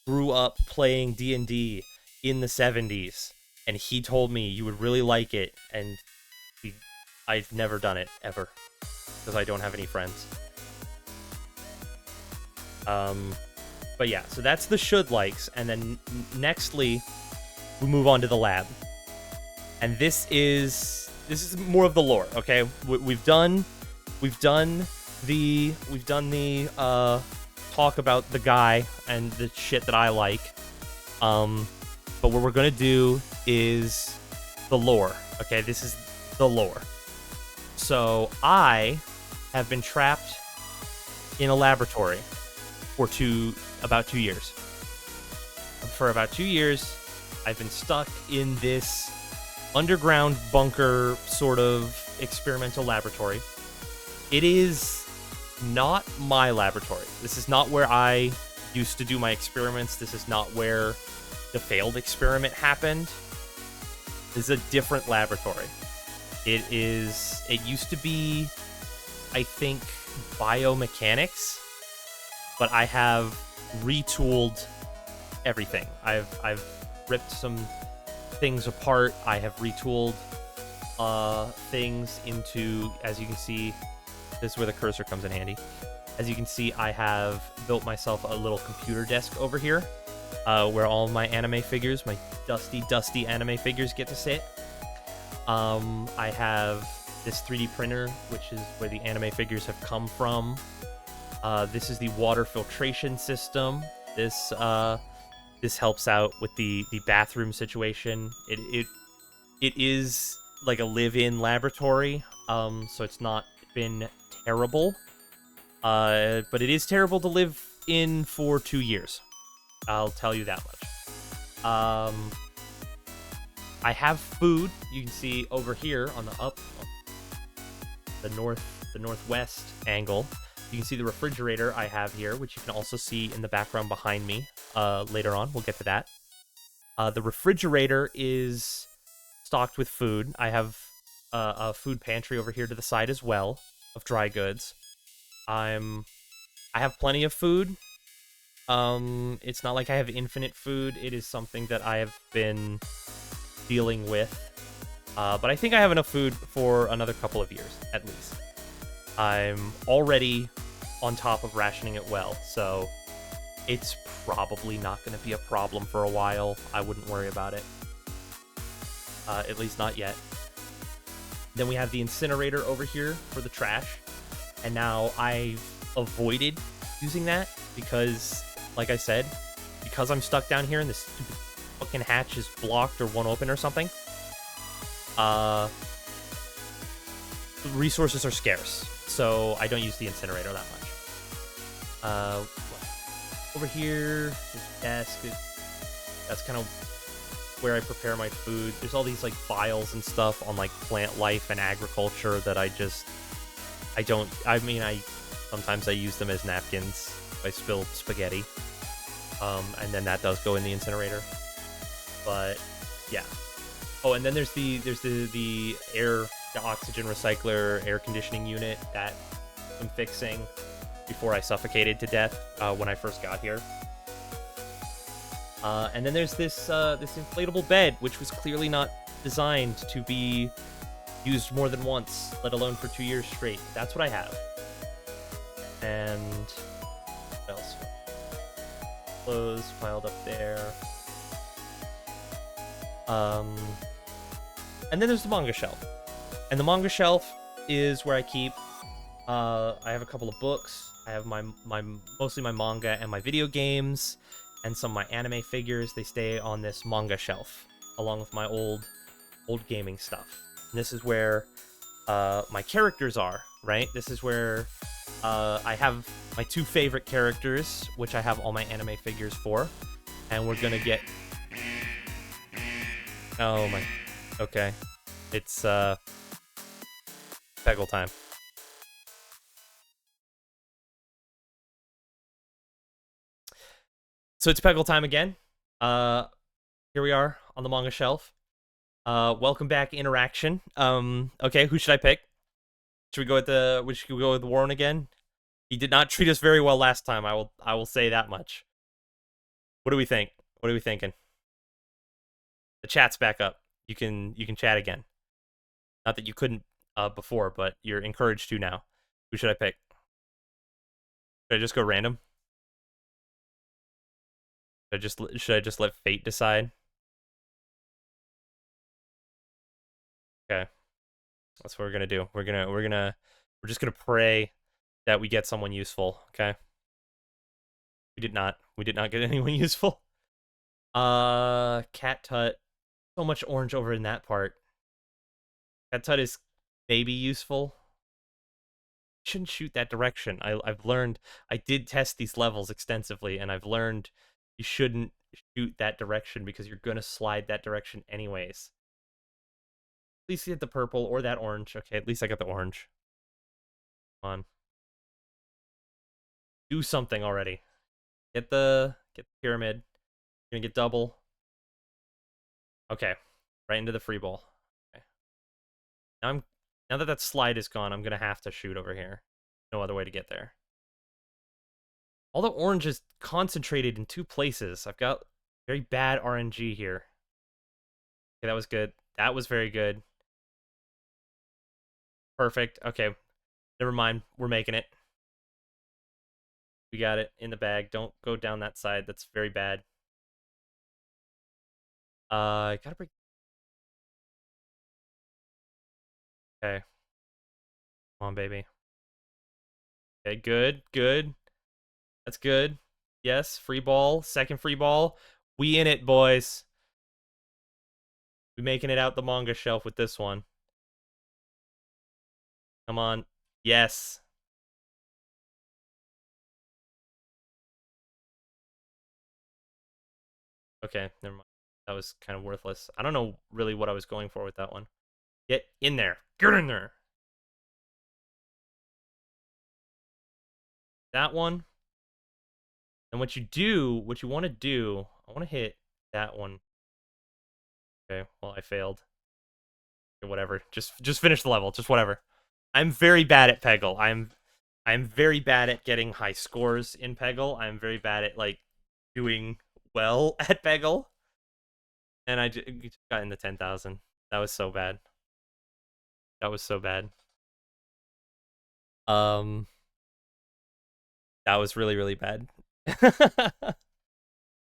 grew up playing D&D in the 70s, and he told me you would really like it, and I've never done it, ever, because I don't have any friends. But But yeah, so that's the should likes, and then nextly we move on to the lab, and this is more of the lore. Okay, we've done the talk about the guy and the shit that I like. But what we're gonna do is the lore. Okay, this is the lore. So I have been trapped in a laboratory for about 2 years. For about 2 years, I've been stuck in this underground bunker sort of experimental laboratory. It is not my laboratory. This is not where I used to do my experiments. This is not where the failed experiment happened. This is a different laboratory. It used to be, I think, biomechanics, but I have retooled everything. I've ripped some things apart. I have retooled things into, as you can see, this is where the cursor comes in handy. As you can see, I have built myself a little computer desk over here, where all my anime figures, my dusty anime figures, get to sit. I have this 3D printer, which is where the anime figures have come from. This is the water filtration system. This helps out with the bathroom situation. It is like a live-in laboratory, so it's not been terrible. But it is terrible to live in for 2 years. I'll tell you that much. I have food. You can see over here on the northwest angle. You can see the refrigerator I have here, which you can also see in the background behind me. Later on, we'll get to that. The refrigerator is stocked with food. I have a food pantry over here to the side as well of dry goods. I have plenty of food. It's not like I have infinite food. It is something that I have been dealing with. But I think I have enough food for another couple of years, at least. I'm already on top of rationing it well, so it's probably not going to be a problem for a while. I wouldn't worry about it. At least not yet. Then we have the incinerator over here for the trash. And now I've avoided using that because, like I said, because I'm stuck down here and this stupid fucking hatch is blocked or won't open or something, resources are scarce. So I don't use the incinerator that much. Over here, this desk, that's kind of where I prepare my food. There's all these like files and stuff on like plant life and agriculture that sometimes I use them as napkins if I spill spaghetti. And then that does go in the incinerator. But yeah. Oh, and then there's the oxygen recycler, air conditioning unit that I'm fixing before I suffocated to death when I first got here. And then there's this inflatable bed, which was clearly not designed to be used more than once, let alone for 2 years straight. That's what I have. And what else? Clothes piled up there. And then there's the manga shelf. And the manga shelf is where I keep I have a couple of books. I have my mostly my manga and my video games and some of my anime figures. They stay on this manga shelf along with my old gaming stuff. And this is where my characters are, right? This is where I have my two favorite characters, which I have all my anime figures for. And we're gonna get... Oh my... Okay. It's Peggle time. So it's Peggle time again. Here we are on the manga shelf. Welcome back, interaction. Okay, who should I pick? Should we go with Warren again? He did not treat us very well last time. I will say that much. What do we think? What are we thinking? The chat's back up. You can chat again. Not that you couldn't before, but you're encouraged to now. Who should I pick? Should I just go random? Should I just let fate decide? Okay, that's what we're gonna do. We're just gonna pray that we get someone useful. Okay, we did not. We did not get anyone useful. Cat Tut. So much orange over in that part. Cat Tut is maybe useful. Shouldn't shoot that direction. I've learned. I did test these levels extensively, and I've learned you shouldn't shoot that direction because you're gonna slide that direction anyways. At least you get the purple or that orange. Okay, at least I got the orange. Come on. Do something already. Get the pyramid. You're gonna get double. Okay. Right into the free ball. Okay. Now that that slide is gone, I'm gonna have to shoot over here. No other way to get there. All the orange is concentrated in two places. I've got very bad RNG here. Okay, that was good. That was very good. Perfect. Okay. Never mind. We're making it. We got it in the bag. Don't go down that side. That's very bad. Gotta break. Okay. Come on, baby. Okay, good. Good. That's good. Yes, free ball. Second free ball. We in it, boys. We making it out the manga shelf with this one. Come on. Yes. Okay, never mind. That was kind of worthless. I don't know really what I was going for with that one. Get in there. Get in there. That one. And what you want to do, I want to hit that one. Okay, well, I failed. Okay, whatever. Just finish the level. Just whatever. I'm very bad at Peggle. I'm very bad at getting high scores in Peggle. I'm very bad at like doing well at Peggle. And I just got in the 10,000. That was so bad. That was so bad. Um that was really really bad.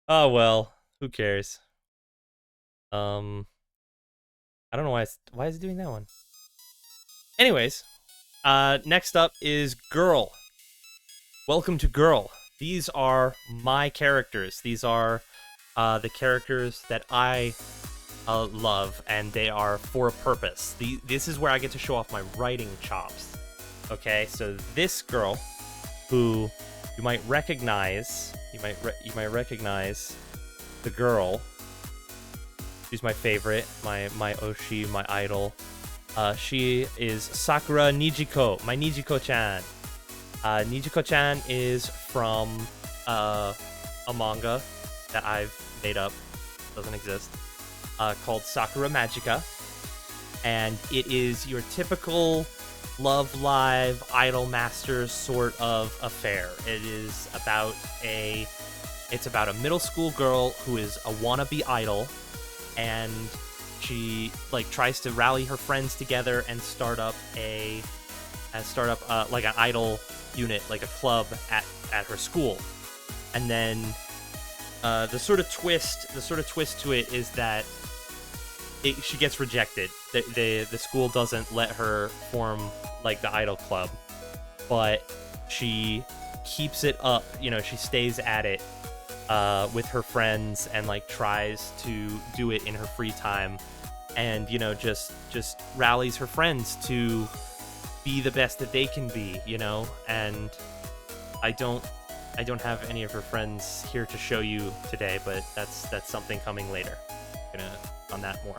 Oh well, who cares? I don't know why is it doing that one? Anyways, next up is Girl. Welcome to Girl. These are my characters. These are the characters that I love, and they are for a purpose. This is where I get to show off my writing chops. Okay, so this girl, who you might recognize, you might recognize the girl. She's my favorite, my Oshi, my idol. She is Sakura Nijiko, my Nijiko-chan. Nijiko-chan is from a manga that I've made up, doesn't exist, called Sakura Magica, and it is your typical Love Live Idol Masters sort of affair. It's about a middle school girl who is a wannabe idol, and she like tries to rally her friends together and start up like an idol unit, like a club at her school. And then the sort of twist to it is that she gets rejected. The school doesn't let her form like the idol club, but she keeps it up. You know, she stays at it with her friends and like tries to do it in her free time, and you know just rallies her friends to be the best that they can be, you know. And I don't have any of her friends here to show you today, but that's something coming later. I'm gonna on that more.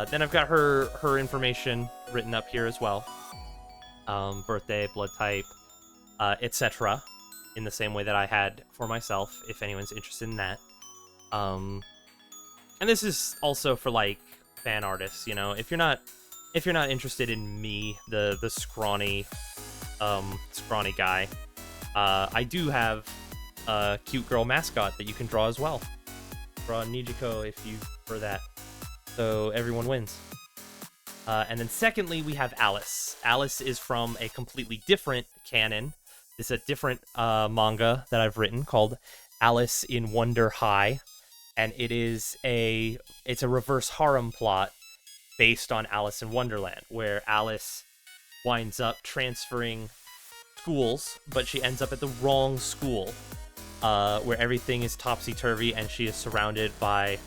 Then I've got her information written up here as well. Birthday, blood type, etc. in the same way that I had for myself, if anyone's interested in that. And this is also for like fan artists, you know. If you're not interested in me, the scrawny guy, I do have a cute girl mascot that you can draw as well. Draw Nijiko if you prefer that. So everyone wins. And then secondly, we have Alice. Alice is from a completely different canon. It's a different manga that I've written called Alice in Wonder High, and it's a reverse harem plot based on Alice in Wonderland, where Alice winds up transferring schools, but she ends up at the wrong school, where everything is topsy-turvy, and she is surrounded by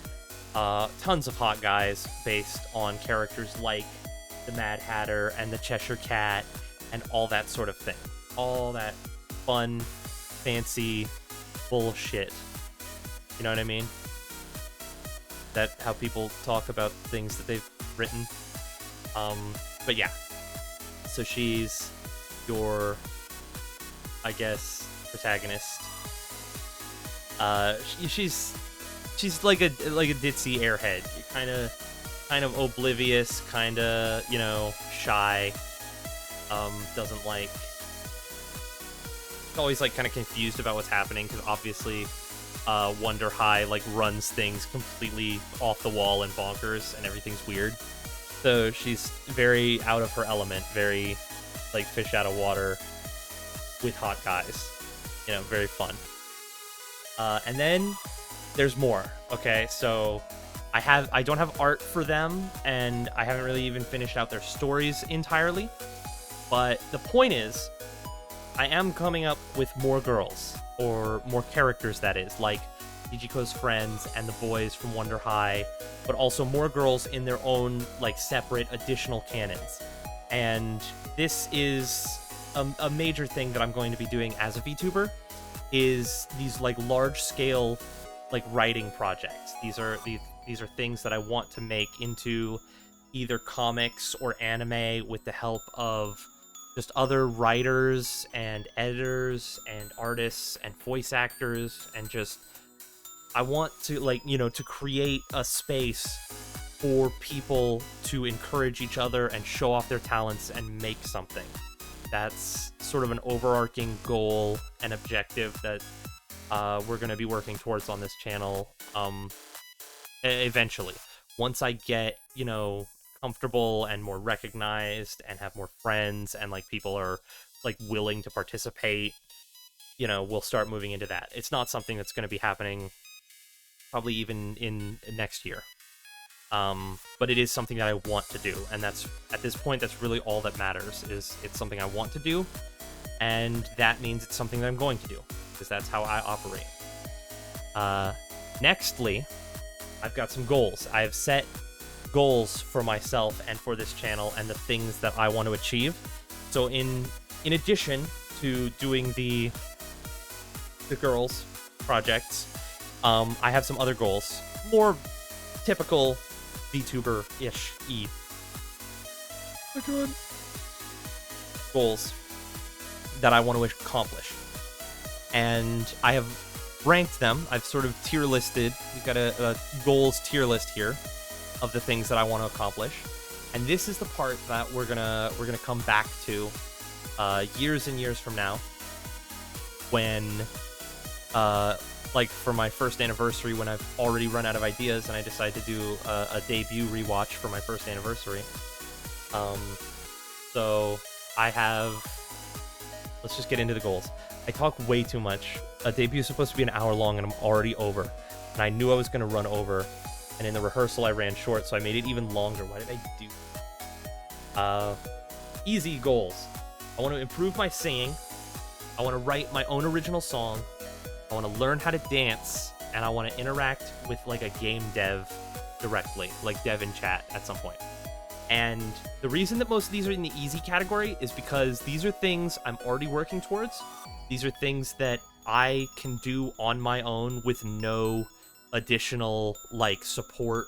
tons of hot guys based on characters like the Mad Hatter and the Cheshire Cat and all that sort of thing. All that fun, fancy bullshit. You know what I mean? That how people talk about things that they've written. But yeah. So she's your, I guess, protagonist. She's like a ditzy airhead. You're kind of oblivious, kind of, shy. Doesn't like, always like kind of confused about what's happening, because obviously Wonder High like runs things completely off the wall and bonkers, and everything's weird. So she's very out of her element, very like fish out of water with hot guys. Very fun. And then there's more. Okay, so I don't have art for them, and I haven't really even finished out their stories entirely. But the point is, I am coming up with more girls, or more characters, that is, like Ichiko's friends and the boys from Wonder High, but also more girls in their own, like, separate additional canons. And this is a major thing that I'm going to be doing as a VTuber, is these, like, large-scale, like, writing projects. These are things that I want to make into either comics or anime with the help of just other writers and editors and artists and voice actors, and just I want to, like, to create a space for people to encourage each other and show off their talents and make something. That's sort of an overarching goal and objective that we're going to be working towards on this channel eventually. Once I get, comfortable and more recognized and have more friends, and like people are like willing to participate, we'll start moving into that. It's not something that's going to be happening probably even in next year. But it is something that I want to do, and that's, at this point, that's really all that matters, is it's something I want to do, and that means it's something that I'm going to do, because that's how I operate. Nextly, I've got some goals. I've set goals for myself and for this channel, and the things that I want to achieve. So in addition to doing the girls projects, I have some other goals, more typical VTuber-ish goals that I want to accomplish, and I have ranked them. I've sort of tier listed. We've got a goals tier list here of the things that I want to accomplish, and this is the part that we're gonna come back to years and years from now, when like for my first anniversary, when I've already run out of ideas and I decide to do a debut rewatch for my first anniversary. So I have, let's just get into the goals. I talk way too much. A debut is supposed to be an hour long, and I'm already over, and I knew I was gonna run over. And in the rehearsal, I ran short, so I made it even longer. Why did I do? Easy goals. I want to improve my singing. I want to write my own original song. I want to learn how to dance, and I want to interact with, like, a game dev directly, like dev in chat at some point. And the reason that most of these are in the easy category is because these are things I'm already working towards. These are things that I can do on my own with no additional, like, support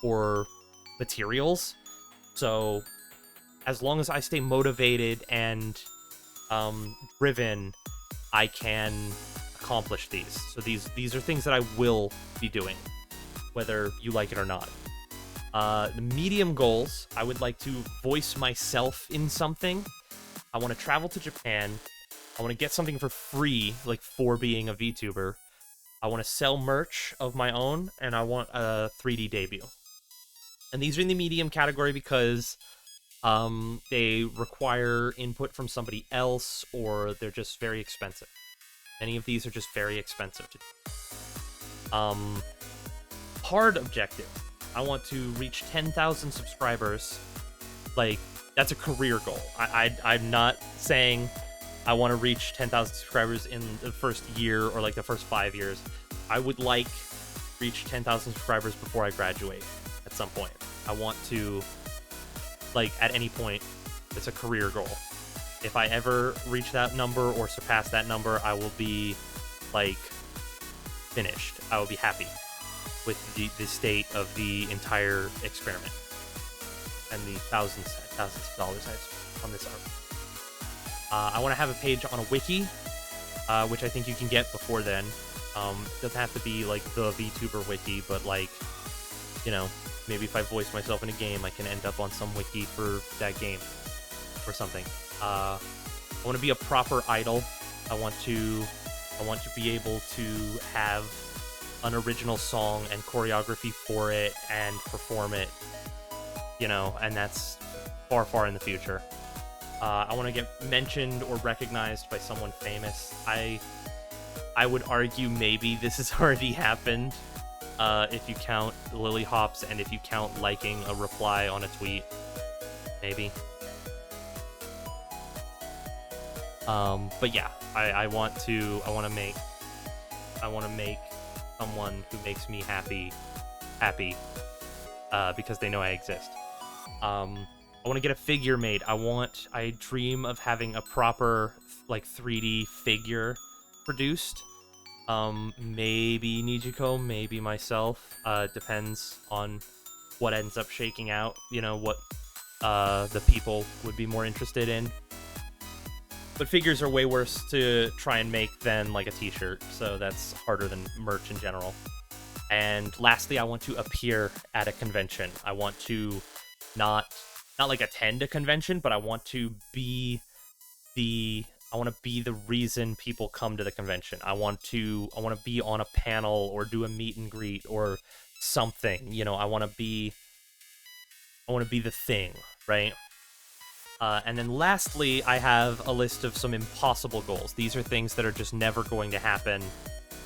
or materials. So as long as I stay motivated and driven, I can accomplish these. So these are things that I will be doing, whether you like it or not. The medium goals, I would like to voice myself in something. I want to travel to Japan. I want to get something for free, like, for being a VTuber. I want to sell merch of my own, and I want a 3D debut. And these are in the medium category because they require input from somebody else, or they're just very expensive. Many of these are just very expensive to do. Hard objective. I want to reach 10,000 subscribers. Like, that's a career goal. I'm not saying I want to reach 10,000 subscribers in the first year or like the first 5 years. I would like reach 10,000 subscribers before I graduate at some point. I want to, like, at any point, it's a career goal. If I ever reach that number or surpass that number, I will be, like, finished. I will be happy with the state of the entire experiment and the thousands of dollars I've spent on this art. I want to have a page on a wiki, which I think you can get before then. It doesn't have to be like the VTuber wiki, but like, you know, maybe if I voice myself in a game, I can end up on some wiki for that game or something. I want to be a proper idol. I want to be able to have an original song and choreography for it and perform it, you know, and that's far, far in the future. I want to get mentioned or recognized by someone famous. I would argue maybe this has already happened, if you count Lily Hops and if you count liking a reply on a tweet, maybe. But yeah, I want to make someone who makes me happy, because they know I exist. I want to get a figure made. I dream of having a proper, like, 3D figure produced. Maybe Nijiko, maybe myself. Depends on what ends up shaking out, you know, what the people would be more interested in. But figures are way worse to try and make than, like, a t-shirt, so that's harder than merch in general. And lastly, I want to appear at a convention. I want to not like attend a convention, but I want to be the reason people come to the convention. I want to be on a panel or do a meet and greet or something. You know, I want to be the thing, right? And then lastly, I have a list of some impossible goals. These are things that are just never going to happen,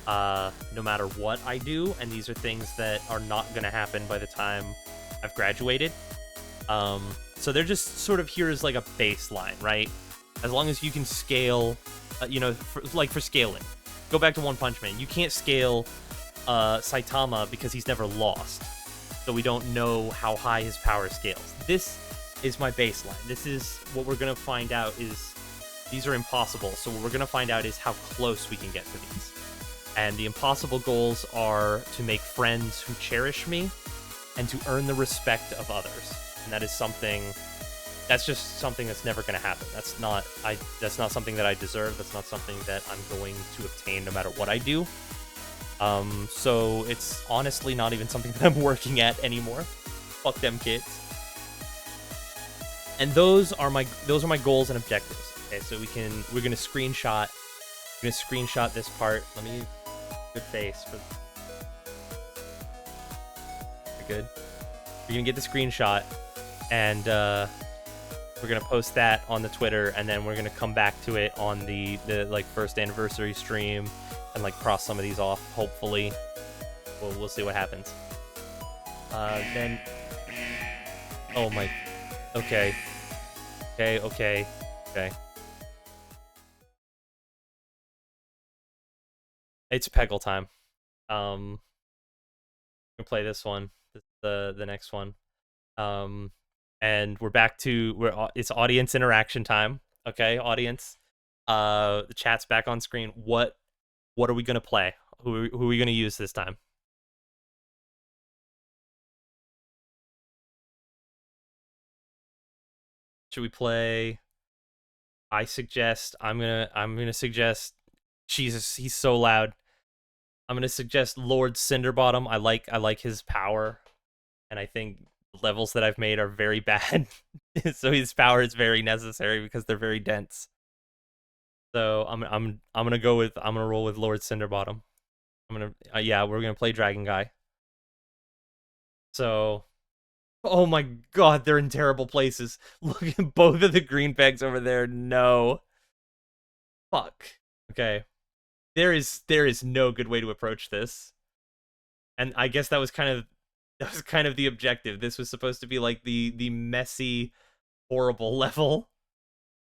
no matter what I do, and these are things that are not going to happen by the time I've graduated. So they're just sort of here as like a baseline, right? As long as you can scale, you know, for scaling. Go back to One Punch Man. You can't scale Saitama because he's never lost. So we don't know how high his power scales. This is my baseline. This is what we're going to find out is these are impossible. So what we're going to find out is how close we can get to these. And the impossible goals are to make friends who cherish me and to earn the respect of others. And that is something, that's just something that's never going to happen. That's not something that I deserve. That's not something that I'm going to obtain no matter what I do. So it's honestly not even something that I'm working at anymore. Fuck them kids. And those are my goals and objectives. Okay, so we're gonna screenshot this part. Let me good face for good. We're gonna get the screenshot and we're gonna post that on the Twitter, and then we're gonna come back to it on the like first anniversary stream and like cross some of these off. Hopefully, we'll see what happens. Then, oh my, okay. It's Peggle time. I'm gonna play this one, the next one. And we're back to it's audience interaction time. Okay, audience. The chat's back on screen. What are we gonna play? Who are we gonna use this time? Should we play? I'm gonna suggest. Jesus, he's so loud. I'm gonna suggest Lord Cinderbottom. I like his power, and I think the levels that I've made are very bad. So his power is very necessary because they're very dense. So I'm gonna roll with Lord Cinderbottom. Yeah, we're gonna play Dragon Guy. So, oh my god, they're in terrible places. Look at both of the green pegs over there. No. Fuck. Okay. there is no good way to approach this. And I guess that was kind of the objective. This was supposed to be like the messy, horrible level.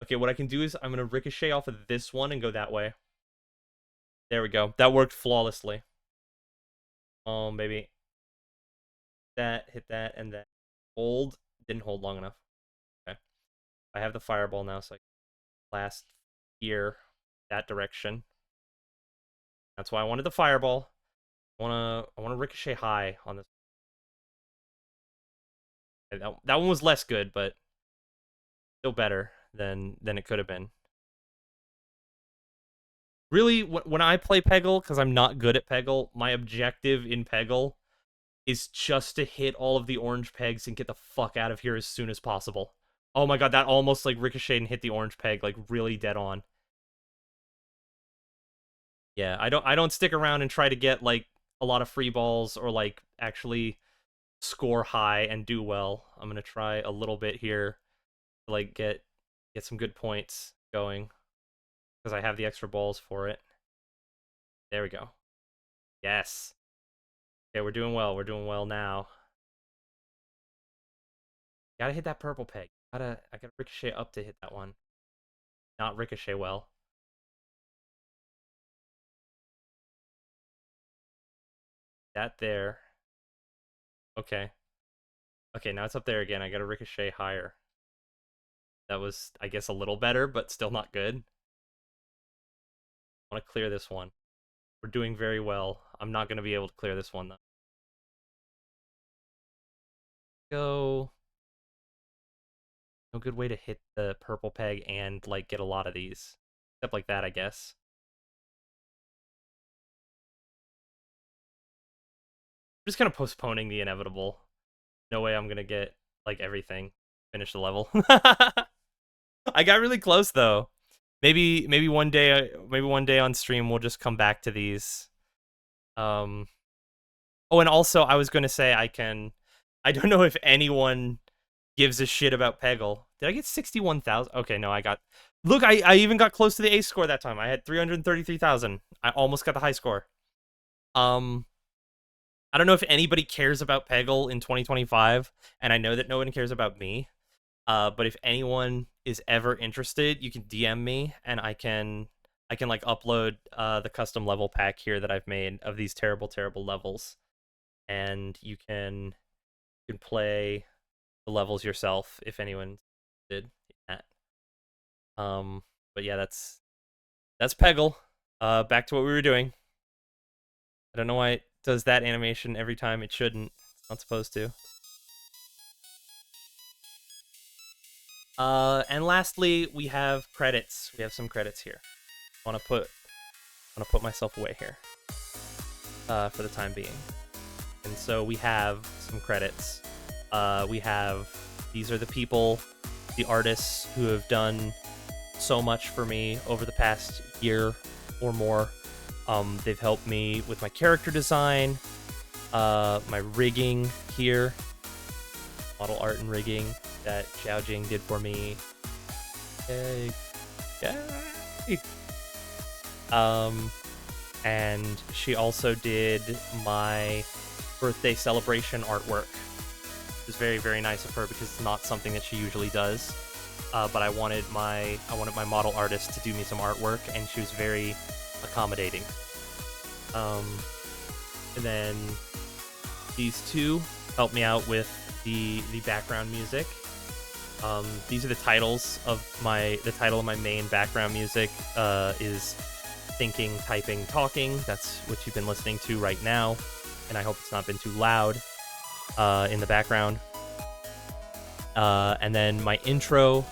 Okay, what I can do is I'm gonna ricochet off of this one and go that way. There we go. That worked flawlessly. Baby. That, hit that, and then hold. Didn't hold long enough. Okay. I have the fireball now, so I can blast here, that direction. That's why I wanted the fireball. I wanna ricochet high on this. That one was less good, but still better than it could have been. Really, when I play Peggle, because I'm not good at Peggle, my objective in Peggle is just to hit all of the orange pegs and get the fuck out of here as soon as possible. Oh my god, that almost like ricocheted and hit the orange peg like really dead on. Yeah, I don't stick around and try to get like a lot of free balls or like actually score high and do well. I'm gonna try a little bit here to like get some good points going because I have the extra balls for it. There we go. Yes. Okay, we're doing well. We're doing well now. Gotta hit that purple peg. I gotta ricochet up to hit that one. Not ricochet well. That there. Okay. Okay, now it's up there again. I gotta ricochet higher. That was, I guess, a little better, but still not good. I want to clear this one. We're doing very well. I'm not gonna be able to clear this one though. Go. No good way to hit the purple peg and like get a lot of these. Except like that, I guess. I'm just kind of postponing the inevitable. No way I'm gonna get like everything. Finish the level. I got really close though. Maybe one day on stream we'll just come back to these. Um Oh, and also I was gonna say I don't know if anyone gives a shit about Peggle. Did I get 61,000? Okay, no, I got Look, I even got close to the ace score that time. I had 333,000. I almost got the high score. Um I don't know if anybody cares about Peggle in 2025, and I know that no one cares about me. But if anyone is ever interested, you can DM me, and I can like upload the custom level pack here that I've made of these terrible, terrible levels, and you can play the levels yourself if anyone did that. But yeah, that's Peggle. Back to what we were doing. I don't know why it does that animation every time. It shouldn't. It's not supposed to. And lastly, we have credits. We have some credits here. I want to put myself away here. For the time being. And so we have some credits. These are the people, the artists who have done so much for me over the past year or more. They've helped me with my character design, my rigging here, model art and rigging that Xiaojing did for me. Yay. Yay. And she also did my birthday celebration artwork. It was very, very nice of her because it's not something that she usually does. But I wanted my model artist to do me some artwork, and she was very accommodating. And then these two helped me out with the background music. These are the titles of the title of my main background music is Thinking, Typing, Talking. That's what you've been listening to right now, and I hope it's not been too loud in the background. And then my intro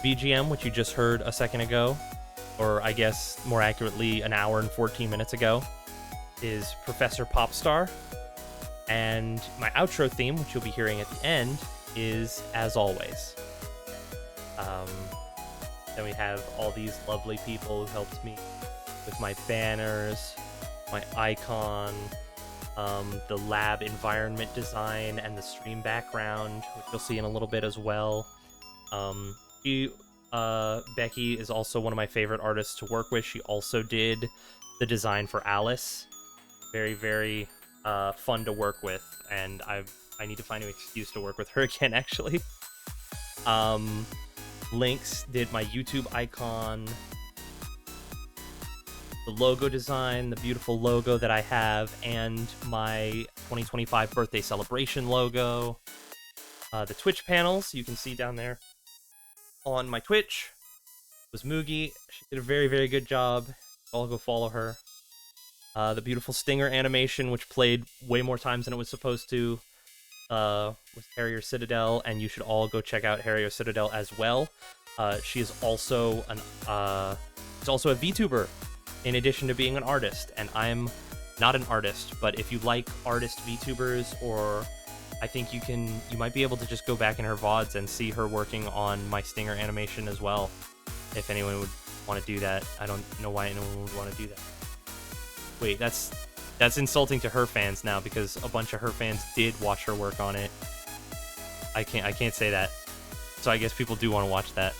BGM, which you just heard a second ago, or I guess more accurately an hour and 14 minutes ago, is Professor Popstar. And my outro theme, which you'll be hearing at the end, is As Always. Then we have all these lovely people who helped me with my banners, my icon, the lab environment design, and the stream background, which you'll see in a little bit as well. Becky is also one of my favorite artists to work with. She also did the design for Alice. Very, very fun to work with, and I need to find an excuse to work with her again, actually. Lynx did my YouTube icon, the logo design, the beautiful logo that I have, and my 2025 birthday celebration logo. The Twitch panels, you can see down there on my Twitch, was Moogie. She did a very, very good job. I'll go follow her. The beautiful Stinger animation, which played way more times than it was supposed to, was Harrier Citadel, and you should all go check out Harrier Citadel as well. She is also a VTuber, in addition to being an artist, and I'm not an artist, but if you like artist VTubers, or I think you might be able to just go back in her VODs and see her working on my Stinger animation as well, if anyone would want to do that. I don't know why anyone would want to do that. Wait, that's insulting to her fans now, because a bunch of her fans did watch her work on it. I can't say that. So I guess people do want to watch that.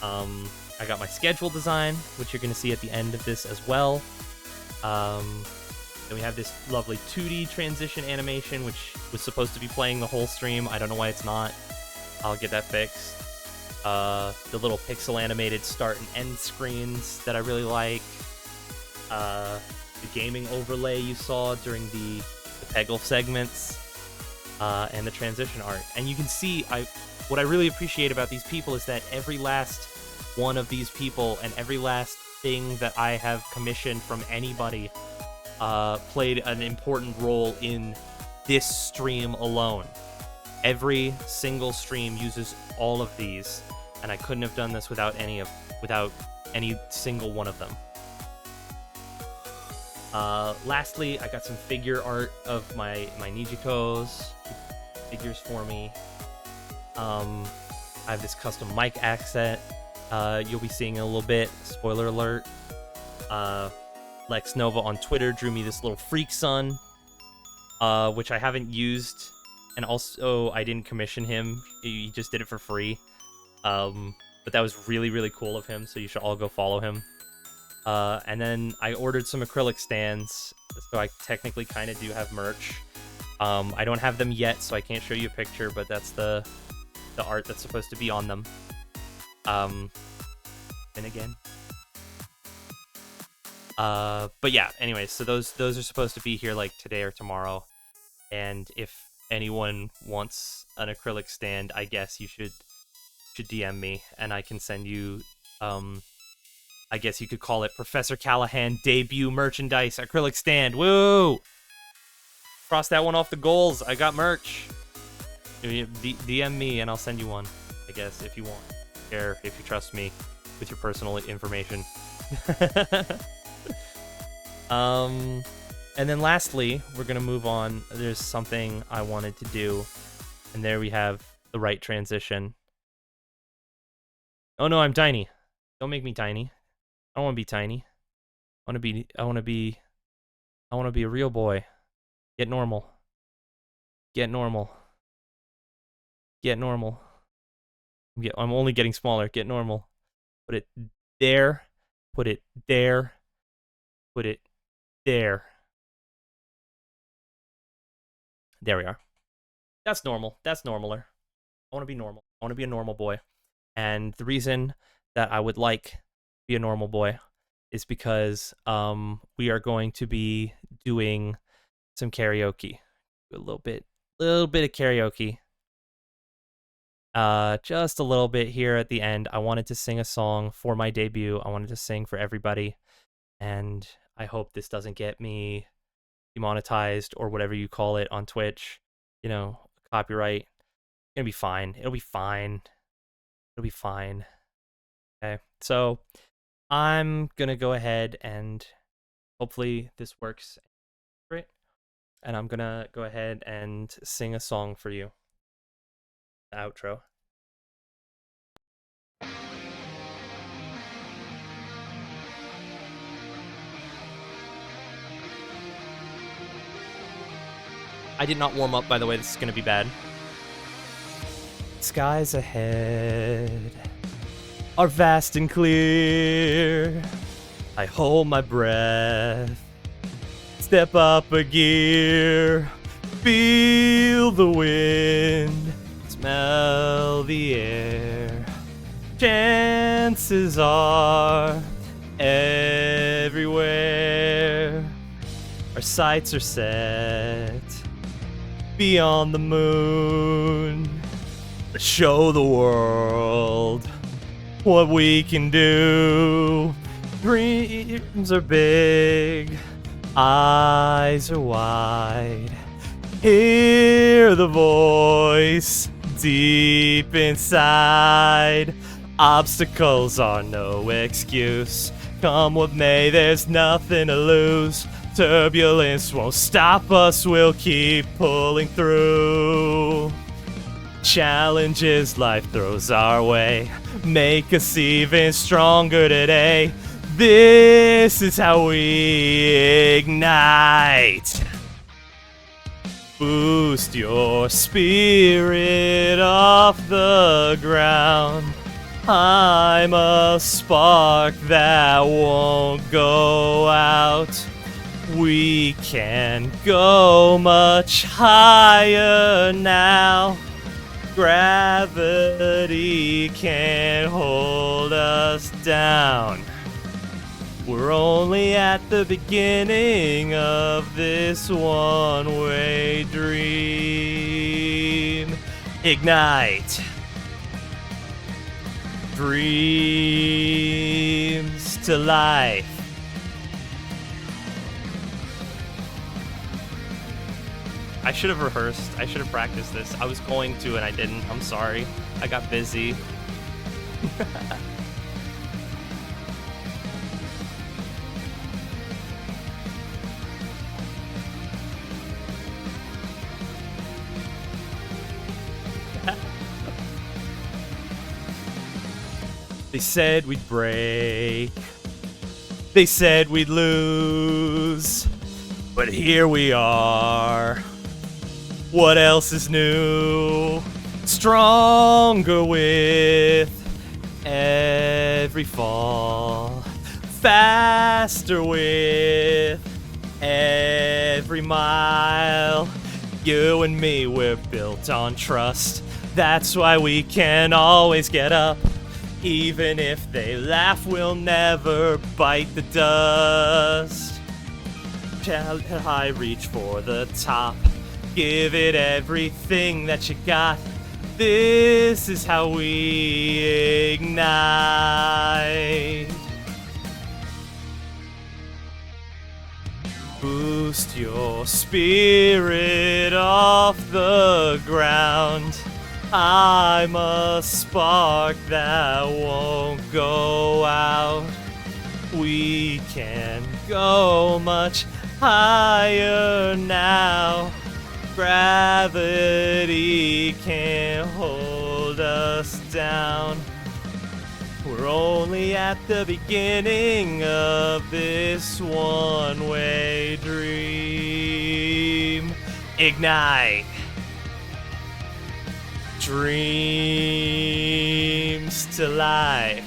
I got my schedule design, which you're going to see at the end of this as well. Then we have this lovely 2D transition animation, which was supposed to be playing the whole stream. I don't know why it's not. I'll get that fixed. The little pixel animated start and end screens that I really like. The gaming overlay you saw during the Peggle segments, and the transition art. And you can see, what I really appreciate about these people is that every last one of these people and every last thing that I have commissioned from anybody played an important role in this stream alone. Every single stream uses all of these, and I couldn't have done this without any single one of them. Lastly, I got some figure art of my Nijikos figures for me. I have this custom mic accent you'll be seeing in a little bit. Spoiler alert. Lex Nova on Twitter drew me this little freak son, which I haven't used, and also I didn't commission him. He just did it for free. But that was really, really cool of him, so you should all go follow him. And then I ordered some acrylic stands, so I technically kind of do have merch. I don't have them yet, so I can't show you a picture, but that's the art that's supposed to be on them. And again. But yeah, anyways, so those are supposed to be here like today or tomorrow. And if anyone wants an acrylic stand, I guess you should DM me, and I can send you, I guess you could call it Professor Callahan debut merchandise acrylic stand. Woo! Cross that one off the goals. I got merch. DM me and I'll send you one, I guess, if you want. Or if you trust me with your personal information. And then lastly, we're going to move on. There's something I wanted to do. And there we have the right transition. Oh no, I'm tiny. Don't make me tiny. I don't want to be tiny. I want to be a real boy. Get normal. Get normal. Get normal. I'm only getting smaller. Get normal. Put it there. Put it there. Put it there. There we are. That's normal. That's normaler. I want to be normal. I want to be a normal boy. And the reason that I would like to be a normal boy is because we are going to be doing some karaoke. A little bit of karaoke. Just a little bit here at the end. I wanted to sing a song for my debut. I wanted to sing for everybody, and I hope this doesn't get me demonetized or whatever you call it on Twitch. You know, copyright. It's gonna be fine. It'll be fine. It'll be fine. Okay, so I'm gonna go ahead and hopefully this works. Great. And I'm gonna go ahead and sing a song for you. The outro. I did not warm up, by the way. This is gonna be bad. Skies ahead are vast and clear. I hold my breath, step up a gear, feel the wind, smell the air. Chances are everywhere our sights are set beyond the moon. Let's show the world what we can do. Dreams are big, eyes are wide. Hear the voice deep inside. Obstacles are no excuse. Come what may, there's nothing to lose. Turbulence won't stop us, we'll keep pulling through. Challenges life throws our way make us even stronger today. This is how we ignite. Boost your spirit off the ground. I'm a spark that won't go out. We can go much higher now. Gravity can't hold us down. We're only at the beginning of this one-way dream. Ignite. Dreams to life. I should have rehearsed. I should have practiced this. I was going to and I didn't. I'm sorry. I got busy. They said we'd break. They said we'd lose. But here we are. What else is new? Stronger with every fall. Faster with every mile. You and me, we're built on trust. That's why we can always get up. Even if they laugh, we'll never bite the dust. I reach for the top. Give it everything that you got. This is how we ignite. Boost your spirit off the ground. I'm a spark that won't go out. We can go much higher now. Gravity can't hold us down. We're only at the beginning of this one-way dream. Ignite. Dreams to life.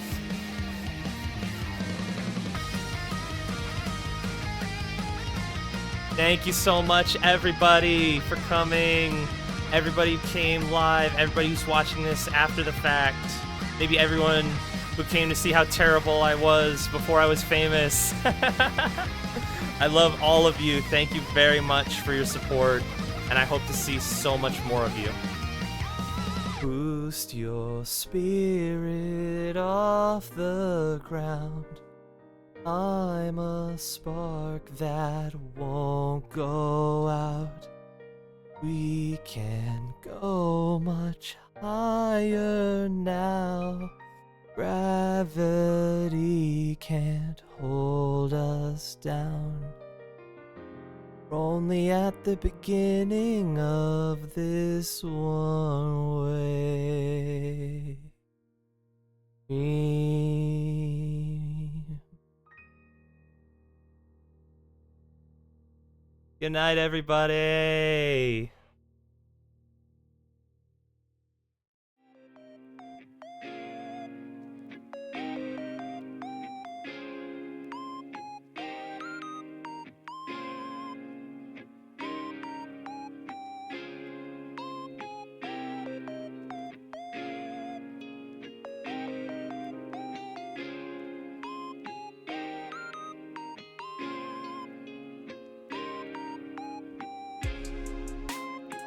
Thank you so much, everybody, for coming. Everybody who came live, everybody who's watching this after the fact. Maybe everyone who came to see how terrible I was before I was famous. I love all of you. Thank you very much for your support, and I hope to see so much more of you. Boost your spirit off the ground. I'm a spark that won't go out. We can go much higher now. Gravity can't hold us down. We're only at the beginning of this one-way dream. Good night, everybody.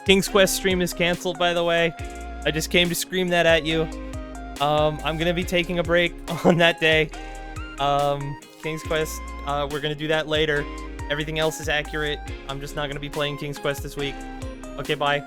King's Quest stream is canceled, by the way. I just came to scream that at you. I'm gonna be taking a break on that day. King's Quest, we're gonna do that later. Everything else is accurate. I'm just not gonna be playing King's Quest this week. Okay, bye.